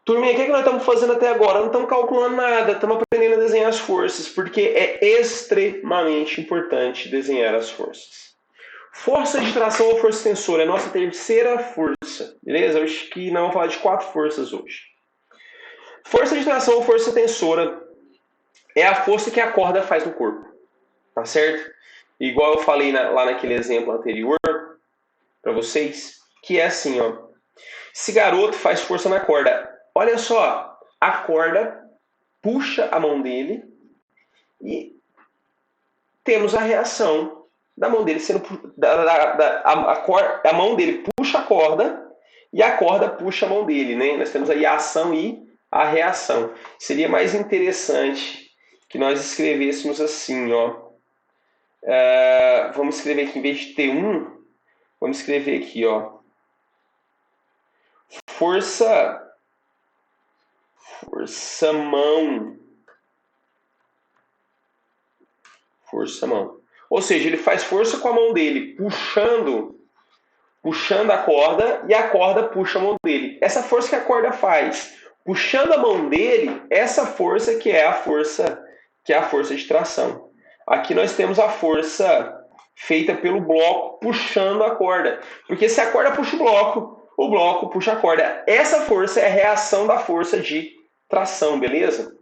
Turminha, o que nós estamos fazendo até agora? Não estamos calculando nada, estamos aprendendo a desenhar as forças, porque é extremamente importante desenhar as forças. Força de tração ou força tensora é a nossa terceira força, beleza? Eu acho que nós vamos falar de 4 forças hoje. Força de tração ou força tensora é a força que a corda faz no corpo, tá certo? Igual eu falei lá naquele exemplo anterior para vocês, que é assim, ó. Esse garoto faz força na corda. Olha só, a corda puxa a mão dele e temos a reação da mão dele sendo a mão dele puxa a corda e a corda puxa a mão dele, né? Nós temos aí a ação e a reação. Seria mais interessante que nós escrevêssemos assim, ó. Vamos escrever aqui, em vez de T1, vamos escrever aqui, ó. Força mão. Força mão. Ou seja, ele faz força com a mão dele, puxando a corda, e a corda puxa a mão dele. Essa força que a corda faz, puxando a mão dele, essa força que é a força de tração. Aqui nós temos a força feita pelo bloco puxando a corda. Porque se a corda puxa o bloco puxa a corda. Essa força é a reação da força de tração, beleza?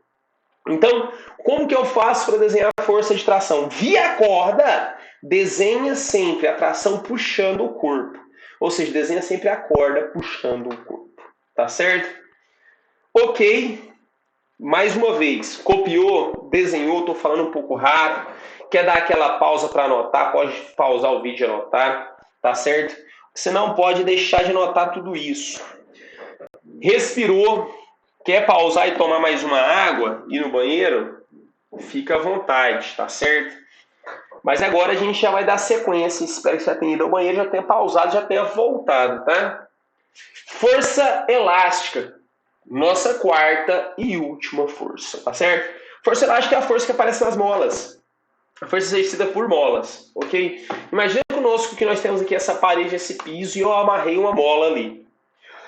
Então, como que eu faço para desenhar a força de tração? Via corda, desenha sempre a tração puxando o corpo. Ou seja, desenha sempre a corda puxando o corpo. Tá certo? Ok. Mais uma vez, copiou, desenhou, estou falando um pouco rápido. Quer dar aquela pausa para anotar? Pode pausar o vídeo e anotar. Tá certo? Você não pode deixar de anotar tudo isso. Respirou. Quer pausar e tomar mais uma água? Ir no banheiro? Fica à vontade, tá certo? Mas agora a gente já vai dar sequência. Espero que você tenha ido ao banheiro, já tenha pausado, já tenha voltado, tá? Força elástica. Nossa quarta e última força, tá certo? Força elástica é a força que aparece nas molas. A força exercida por molas, ok? Imagina conosco que nós temos aqui essa parede, esse piso, e eu amarrei uma mola ali.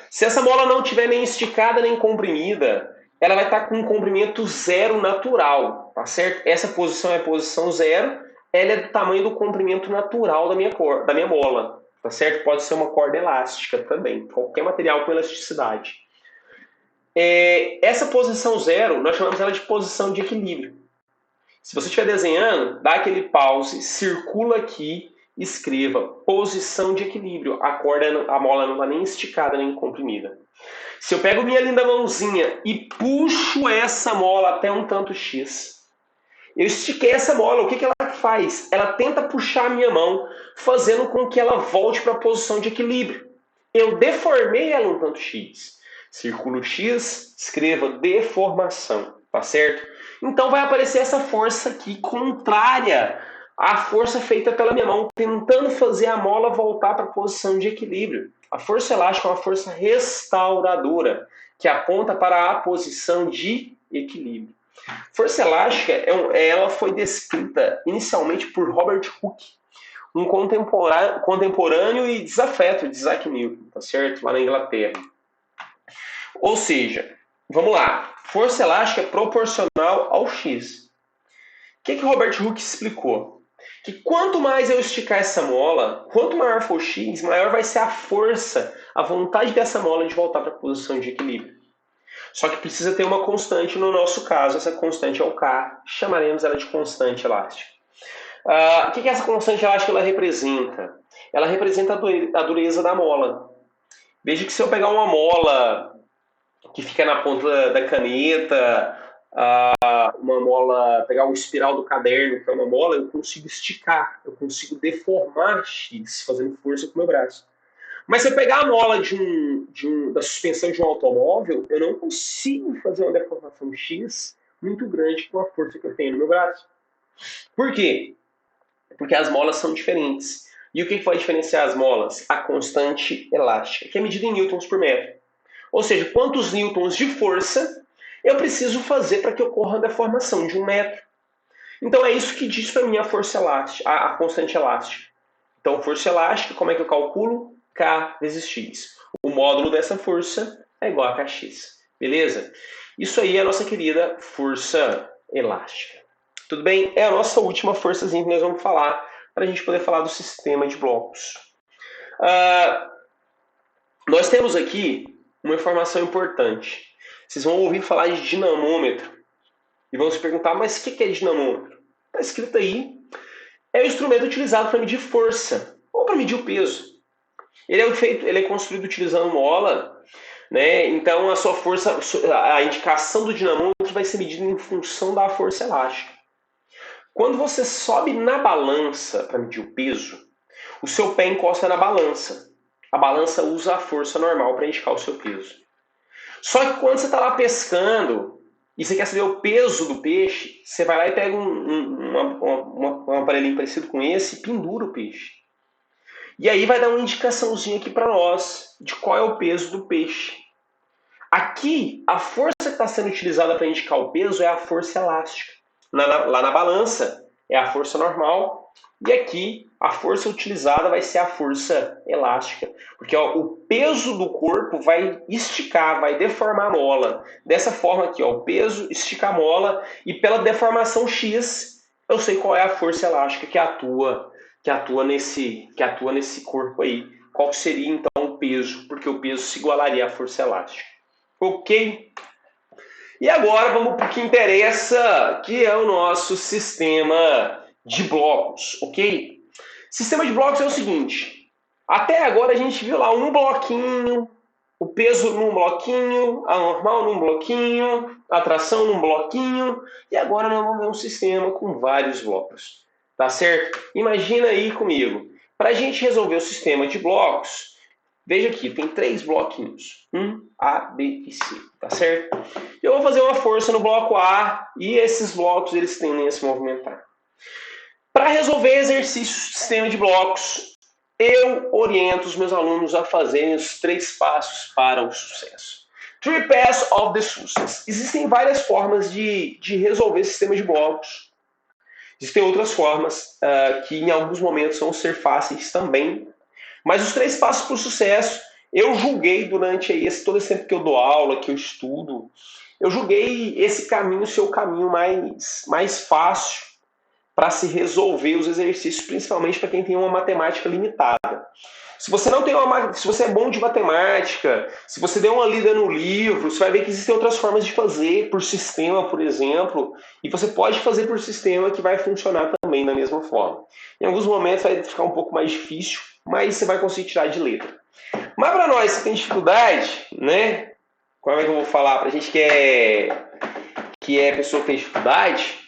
Se essa mola não estiver nem esticada nem comprimida, ela vai estar com um comprimento zero natural, tá certo? Essa posição é a posição zero, ela é do tamanho do comprimento natural da minha mola, tá certo? Pode ser uma corda elástica também, qualquer material com elasticidade. Essa posição zero, nós chamamos ela de posição de equilíbrio. Se você estiver desenhando, dá aquele pause, circula aqui, escreva posição de equilíbrio. A mola não está nem esticada nem comprimida. Se eu pego minha linda mãozinha e puxo essa mola até um tanto X, eu estiquei essa mola, o que ela faz? Ela tenta puxar a minha mão, fazendo com que ela volte para a posição de equilíbrio. Eu deformei ela um tanto X. Círculo X, escreva deformação, tá certo? Então vai aparecer essa força aqui contrária à força feita pela minha mão, tentando fazer a mola voltar para a posição de equilíbrio. A força elástica é uma força restauradora, que aponta para a posição de equilíbrio. Força elástica, ela foi descrita inicialmente por Robert Hooke, um contemporâneo e desafeto de Isaac Newton, tá certo? Lá na Inglaterra. Ou seja, vamos lá, força elástica é proporcional ao X. O que Robert Hooke explicou? Que quanto mais eu esticar essa mola, quanto maior for o X, maior vai ser a força, a vontade dessa mola de voltar para a posição de equilíbrio. Só que precisa ter uma constante, no nosso caso, essa constante é o K, chamaremos ela de constante elástica. O que essa constante elástica ela representa? Ela representa a dureza da mola. Veja que se eu pegar uma mola que fica na ponta da caneta, uma mola, pegar um espiral do caderno, que é uma mola, eu consigo esticar, eu consigo deformar X, fazendo força com o meu braço. Mas se eu pegar a mola da suspensão de um automóvel, eu não consigo fazer uma deformação X muito grande com a força que eu tenho no meu braço. Por quê? Porque as molas são diferentes. E o que vai diferenciar as molas? A constante elástica, que é medida em newtons por metro. Ou seja, quantos newtons de força eu preciso fazer para que ocorra a deformação de 1 metro. Então é isso que diz para mim a força elástica, a constante elástica. Então, força elástica, como é que eu calculo? K vezes X. O módulo dessa força é igual a Kx. Beleza? Isso aí é a nossa querida força elástica. Tudo bem? É a nossa última forçazinha que nós vamos falar para a gente poder falar do sistema de blocos. Nós temos aqui uma informação importante. Vocês vão ouvir falar de dinamômetro e vão se perguntar, mas o que é dinamômetro? Está escrito aí. É o instrumento utilizado para medir força ou para medir o peso. Ele é construído utilizando mola, né? Então a sua força, a indicação do dinamômetro vai ser medida em função da força elástica. Quando você sobe na balança para medir o peso, o seu pé encosta na balança. A balança usa a força normal para indicar o seu peso. Só que quando você está lá pescando e você quer saber o peso do peixe, você vai lá e pega um aparelhinho parecido com esse e pendura o peixe. E aí vai dar uma indicaçãozinha aqui para nós de qual é o peso do peixe. Aqui, a força que está sendo utilizada para indicar o peso é a força elástica. Lá na balança é a força normal. E aqui, a força utilizada vai ser a força elástica. Porque o peso do corpo vai esticar, vai deformar a mola. Dessa forma aqui, o peso estica a mola e pela deformação X, eu sei qual é a força elástica que atua nesse corpo aí. Qual seria, então, o peso? Porque o peso se igualaria à força elástica. Ok? E agora vamos para o que interessa, que é o nosso sistema de blocos, ok? Sistema de blocos é o seguinte. Até agora a gente viu lá um bloquinho, o peso num bloquinho, a normal num bloquinho, a tração num bloquinho. E agora nós vamos ver um sistema com vários blocos. Tá certo? Imagina aí comigo. Para a gente resolver o sistema de blocos, veja aqui, tem 3 bloquinhos. A, B e C. Tá certo? Eu vou fazer uma força no bloco A e esses blocos eles tendem a se movimentar. Para resolver exercícios do sistema de blocos, eu oriento os meus alunos a fazerem os 3 passos para o sucesso. 3 Paths of the Success. Existem várias formas de resolver sistema de blocos. Existem outras formas que em alguns momentos vão ser fáceis também. Mas os 3 passos para o sucesso, eu julguei durante todo esse tempo que eu dou aula, que eu estudo, Eu julguei esse caminho ser o caminho mais fácil para se resolver os exercícios, principalmente para quem tem uma matemática limitada. Se você não tem se você é bom de matemática, se você deu uma lida no livro, você vai ver que existem outras formas de fazer por sistema, por exemplo, e você pode fazer por sistema que vai funcionar também da mesma forma. Em alguns momentos vai ficar um pouco mais difícil, mas você vai conseguir tirar de letra. Mas para nós que tem dificuldade, né? Como é que eu vou falar? Para a gente que é pessoa que tem dificuldade,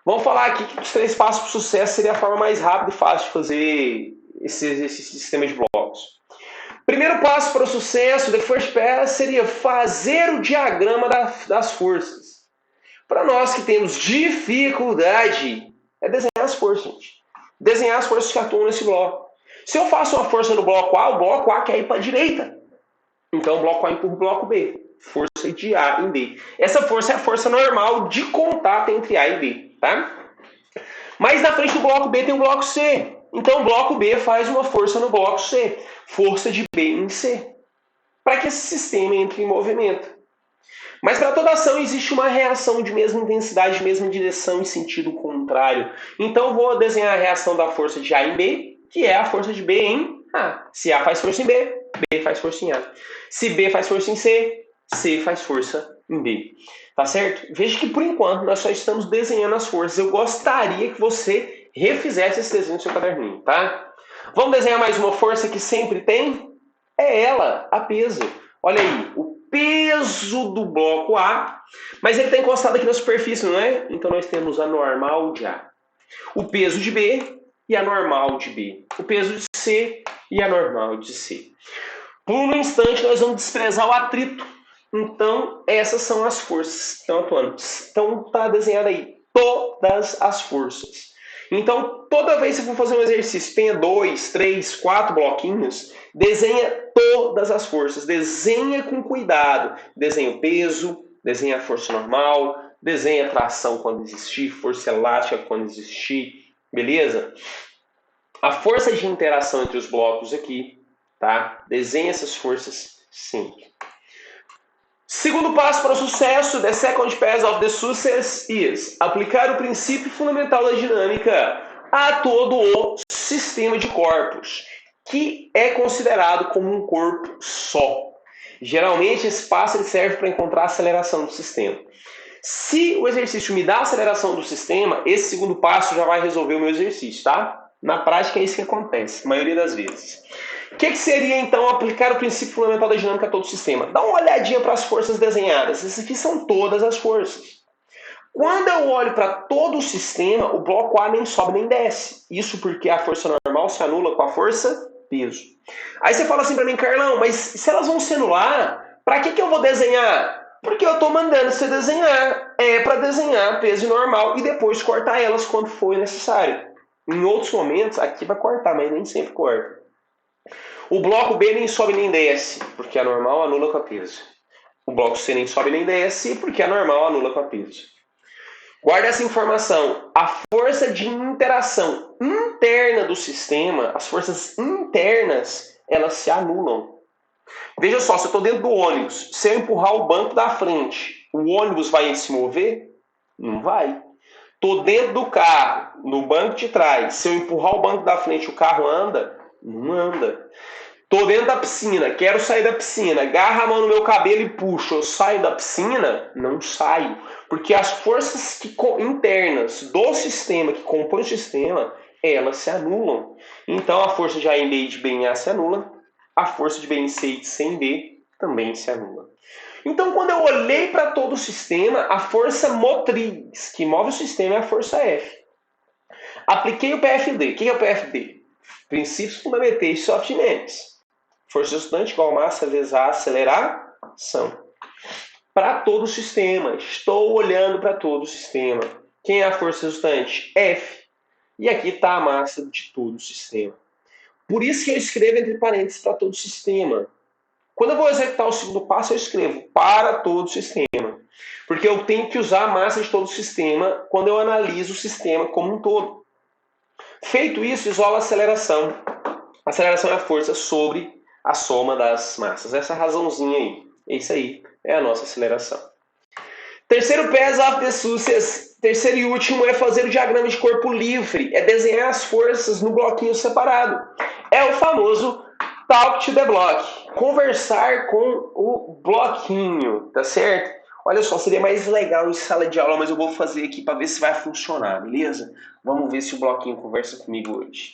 vamos falar aqui que os 3 passos para o sucesso seria a forma mais rápida e fácil de fazer esse sistema de blocos. Primeiro passo para o sucesso, the first pass, seria fazer o diagrama das forças. Para nós que temos dificuldade, é desenhar as forças, gente. Desenhar as forças que atuam nesse bloco. Se eu faço uma força no bloco A, o bloco A quer ir para a direita. Então o bloco A empurra o bloco B. Força de A em B. Essa força é a força normal de contato entre A e B. Tá? Mas na frente do bloco B tem o bloco C. Então o bloco B faz uma força no bloco C. Força de B em C. Para que esse sistema entre em movimento. Mas para toda ação existe uma reação de mesma intensidade, mesma direção em sentido contrário. Então eu vou desenhar a reação da força de A em B, que é a força de B em A. Se A faz força em B, B faz força em A. Se B faz força em C, C faz força em B. Tá certo? Veja que por enquanto nós só estamos desenhando as forças. Eu gostaria que você refizesse esse desenho no seu caderninho, tá? Vamos desenhar mais uma força que sempre tem? É ela, a peso. Olha aí, o peso do bloco A, mas ele está encostado aqui na superfície, não é? Então nós temos a normal de A. O peso de B e a normal de B. O peso de C e a normal de C. Por um instante nós vamos desprezar o atrito. Então essas são as forças que estão atuando. Então está desenhado aí todas as forças. Então toda vez que você for fazer um exercício, tenha 2, 3, 4 bloquinhos, desenha todas as forças. Desenha com cuidado. Desenha o peso, desenha a força normal, desenha a tração quando existir, força elástica quando existir. Beleza? A força de interação entre os blocos aqui, tá? Desenha essas forças sempre. Segundo passo para o sucesso, the second pass of the success is aplicar o princípio fundamental da dinâmica a todo o sistema de corpos, que é considerado como um corpo só. Geralmente esse passo ele serve para encontrar a aceleração do sistema. Se o exercício me dá a aceleração do sistema, esse segundo passo já vai resolver o meu exercício, tá? Na prática é isso que acontece, a maioria das vezes. O que seria, então, aplicar o princípio fundamental da dinâmica a todo o sistema? Dá uma olhadinha para as forças desenhadas. Essas aqui são todas as forças. Quando eu olho para todo o sistema, o bloco A nem sobe nem desce. Isso porque a força normal se anula com a força peso. Aí você fala assim para mim, Carlão, mas se elas vão se anular, para que eu vou desenhar? Porque eu estou mandando você desenhar. É para desenhar peso normal e depois cortar elas quando for necessário. Em outros momentos, aqui vai cortar, mas nem sempre corta. O bloco B nem sobe nem desce, porque a normal anula com a peso. O bloco C nem sobe nem desce, porque a normal anula com a peso. Guarda essa informação. A força de interação interna do sistema, as forças internas, elas se anulam. Veja só, se eu estou dentro do ônibus, se eu empurrar o banco da frente, o ônibus vai se mover? Não vai. Estou dentro do carro, no banco de trás, se eu empurrar o banco da frente, o carro anda? Não anda. Estou dentro da piscina, quero sair da piscina, agarra a mão no meu cabelo e puxo, eu saio da piscina? Não saio. Porque as forças internas do sistema, que compõem o sistema, elas se anulam. Então a força de A em B e de B em A se anula, a força de B em C e de C em D também se anula. Então quando eu olhei para todo o sistema, a força motriz que move o sistema é a força F. Apliquei o PFD. O que é o PFD? Princípios fundamentais of dynamics. Força resultante igual a massa vezes a aceleração. Para todo o sistema. Estou olhando para todo o sistema. Quem é a força resultante? F. E aqui está a massa de todo o sistema. Por isso que eu escrevo entre parênteses para todo o sistema. Quando eu vou executar o segundo passo, eu escrevo para todo o sistema. Porque eu tenho que usar a massa de todo o sistema quando eu analiso o sistema como um todo. Feito isso, isola a aceleração. A aceleração é a força sobre a soma das massas. Essa razãozinha aí. Isso aí é a nossa aceleração. Terceiro pass of the success, terceiro e último é fazer o diagrama de corpo livre, é desenhar as forças no bloquinho separado. É o famoso talk to the block, conversar com o bloquinho, tá certo? Olha só, seria mais legal em sala de aula, mas eu vou fazer aqui para ver se vai funcionar, beleza? Vamos ver se o bloquinho conversa comigo hoje.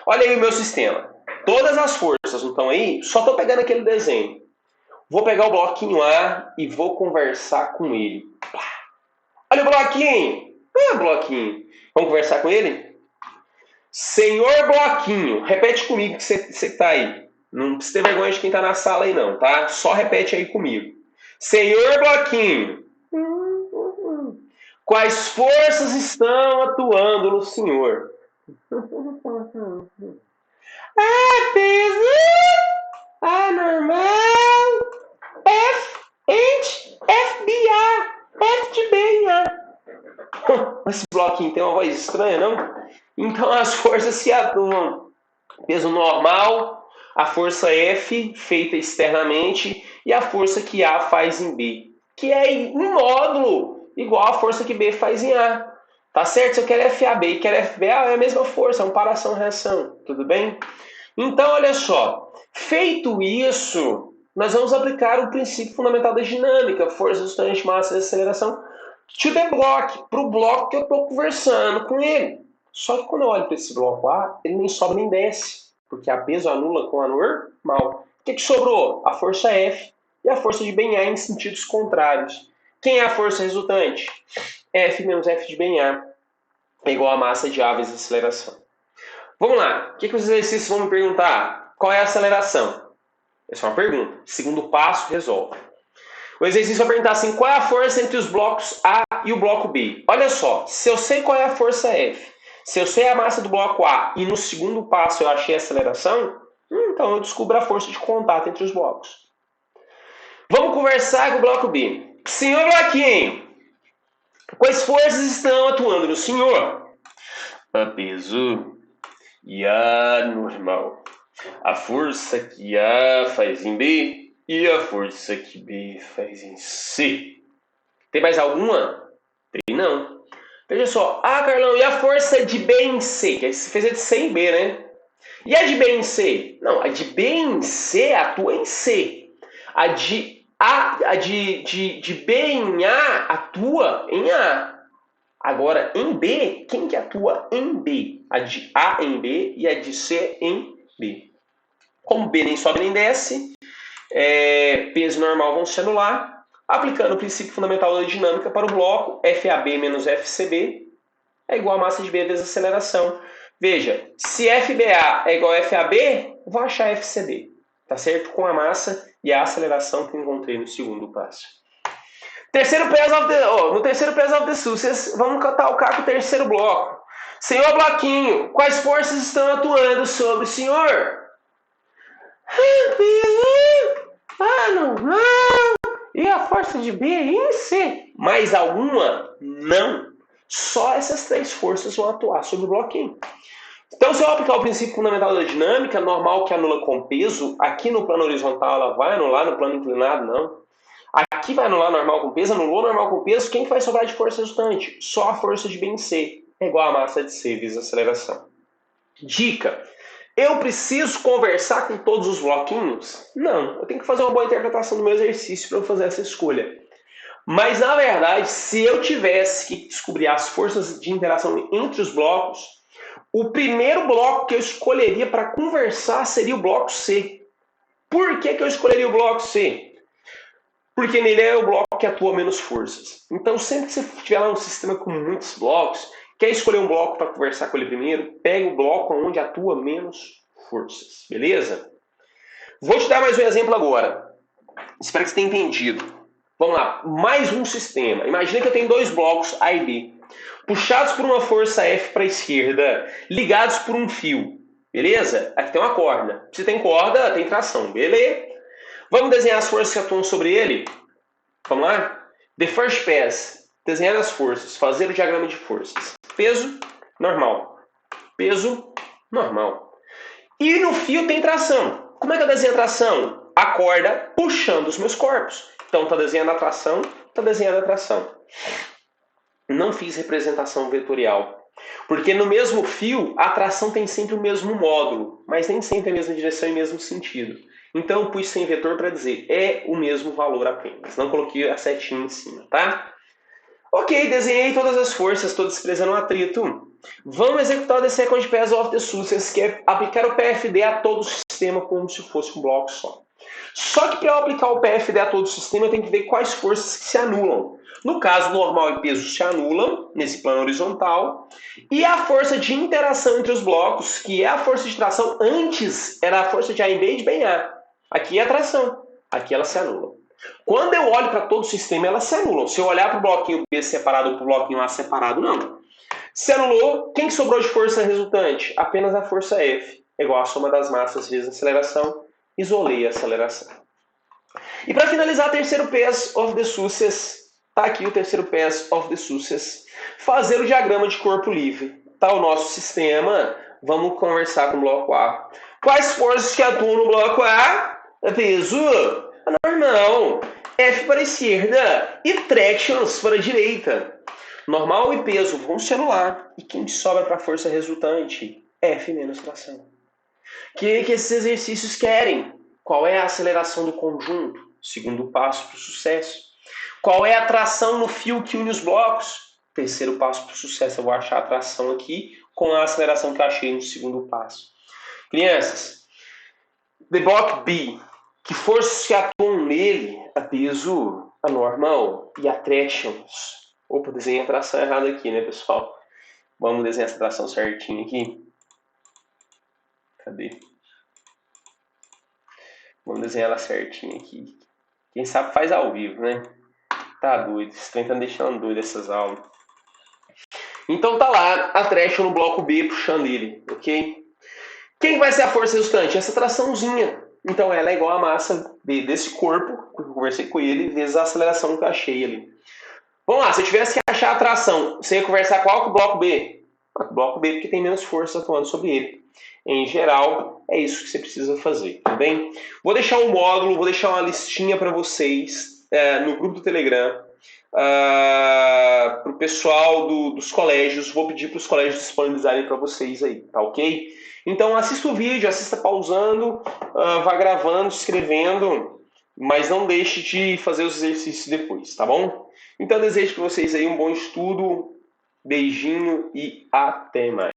Olha aí o meu sistema. Todas as forças não estão aí? Só estou pegando aquele desenho. Vou pegar o bloquinho A e vou conversar com ele. Olha o bloquinho! Bloquinho. Vamos conversar com ele? Senhor Bloquinho, repete comigo que você está aí. Não precisa ter vergonha de quem está na sala aí não, tá? Só repete aí comigo. Senhor Bloquinho, quais forças estão atuando no senhor? Peso, normal, FBI, F de B em A. Esse bloquinho tem uma voz estranha, não? Então as forças se atuam. Peso normal, a força F feita externamente e a força que A faz em B, que é um módulo igual a força que B faz em A. Tá certo? Se eu quero FAB e quero FBA, é a mesma força, é uma paração-reação. Tudo bem? Então, olha só. Feito isso, nós vamos aplicar o princípio fundamental da dinâmica, força resultante, massa e aceleração, to the block, para o bloco que eu estou conversando com ele. Só que quando eu olho para esse bloco A, ele nem sobe nem desce, porque a peso anula com a normal. O que sobrou? A força F e a força de bem A em sentidos contrários. Quem é a força resultante? F menos F de bem A é igual a massa de A vezes a aceleração. Vamos lá. O que os exercícios vão me perguntar? Qual é a aceleração? Essa é uma pergunta. Segundo passo, resolve. O exercício vai perguntar assim, qual é a força entre os blocos A e o bloco B? Olha só, se eu sei qual é a força F, se eu sei a massa do bloco A e no segundo passo eu achei a aceleração, então eu descubro a força de contato entre os blocos. Vamos conversar com o bloco B. Senhor Bloquinho, quais forças estão atuando no senhor? A peso e A normal. A força que A faz em B e a força que B faz em C. Tem mais alguma? Tem não. Veja só. Carlão, e a força de B em C? Que você fez a de C em B, né? E a de B em C? Não, a de B em C atua em C. A de B em A atua em A. Agora, em B, quem que atua em B? A de A em B e a de C em B. Como B nem sobe nem desce, peso normal vão se anular. Aplicando o princípio fundamental da dinâmica para o bloco, FAB menos FCB é igual a massa de B vezes aceleração. Veja, se FBA é igual a FAB, vou achar FCB. Tá certo? Com a massa e a aceleração que eu encontrei no segundo passo. No terceiro pass of the success, vamos calcar com o terceiro bloco. Senhor Bloquinho, quais forças estão atuando sobre o senhor? Não. E a força de B em C? Mais alguma? Não. Só essas três forças vão atuar sobre o bloquinho. Então, se eu aplicar o princípio fundamental da dinâmica, normal que anula com peso, aqui no plano horizontal ela vai anular, no plano inclinado não. Aqui vai anular normal com peso, anulou normal com peso, quem vai sobrar de força resultante? Só a força de B em C, é igual a massa de C vezes a aceleração. Dica: eu preciso conversar com todos os bloquinhos? Não, eu tenho que fazer uma boa interpretação do meu exercício para eu fazer essa escolha. Mas, na verdade, se eu tivesse que descobrir as forças de interação entre os blocos, o primeiro bloco que eu escolheria para conversar seria o bloco C. Por que eu escolheria o bloco C? Porque nele é o bloco que atua menos forças. Então, sempre que você tiver lá um sistema com muitos blocos, quer escolher um bloco para conversar com ele primeiro, pega o bloco onde atua menos forças. Beleza? Vou te dar mais um exemplo agora. Espero que você tenha entendido. Vamos lá. Mais um sistema. Imagina que eu tenho dois blocos A e B, puxados por uma força F para a esquerda, ligados por um fio. Beleza? Aqui tem uma corda. Se tem corda, tem tração. Beleza? Vamos desenhar as forças que atuam sobre ele? Vamos lá? The first pass. Desenhar as forças. Fazer o diagrama de forças. Peso, normal. Peso, normal. E no fio tem tração. Como é que eu desenho a tração? A corda puxando os meus corpos. Então, está desenhando a tração, está desenhando a tração. Não fiz representação vetorial. Porque no mesmo fio, a tração tem sempre o mesmo módulo, mas nem sempre a mesma direção e o mesmo sentido. Então eu pus sem vetor para dizer, é o mesmo valor apenas. Não coloquei a setinha em cima, tá? Ok, desenhei todas as forças, estou desprezando o atrito. Vamos executar o The Second Pass of the Success, que é aplicar o PFD a todo o sistema como se fosse um bloco só. Só que para eu aplicar o PFD a todo o sistema, eu tenho que ver quais forças que se anulam. No caso, normal e peso se anulam, nesse plano horizontal. E a força de interação entre os blocos, que é a força de tração, antes era a força de A em B e de B em A. Aqui é a tração. Aqui ela se anula. Quando eu olho para todo o sistema, elas se anulam. Se eu olhar para o bloquinho B separado ou para o bloquinho A separado, não. Se anulou, quem que sobrou de força resultante? Apenas a força F, igual a soma das massas vezes a aceleração. Isolei a aceleração. E para finalizar, terceiro pass of the success. Está aqui o terceiro pass of the success. Fazer o diagrama de corpo livre. Está o nosso sistema. Vamos conversar com o bloco A. Quais forças que atuam no bloco A? Peso normal. F para a esquerda e tractions para a direita. Normal e peso vão se anular. E quem sobra para a força resultante? F menos tração. O que esses exercícios querem? Qual é a aceleração do conjunto? Segundo passo para o sucesso. Qual é a tração no fio que une os blocos? Terceiro passo para o sucesso. Eu vou achar a tração aqui com a aceleração que eu achei no segundo passo. Crianças, the block B, que forças que atuam nele? A peso, a normal e a tractions. Opa, desenhei a tração errada aqui, né, pessoal? Vamos desenhar essa tração certinho aqui. Cadê? Vamos desenhar ela certinho aqui. Quem sabe faz ao vivo, né? Tá doido. Esse trem tá me deixando doido essas aulas. Então tá lá a traction no bloco B puxando ele, ok? Quem vai ser a força resultante? Essa traçãozinha. Então ela é igual a massa desse corpo, que eu conversei com ele, vezes a aceleração que eu achei ali. Vamos lá, se eu tivesse que achar a tração, você ia conversar qual com o bloco B? O bloco B, porque tem menos força atuando sobre ele. Em geral, é isso que você precisa fazer, tá bem? Vou deixar um módulo, vou deixar uma listinha para vocês no grupo do Telegram. Para o pessoal dos colégios, vou pedir para os colégios disponibilizarem para vocês aí, tá ok? Então assista o vídeo, assista pausando, vá gravando, escrevendo, mas não deixe de fazer os exercícios depois, tá bom? Então desejo para vocês aí um bom estudo, beijinho e até mais.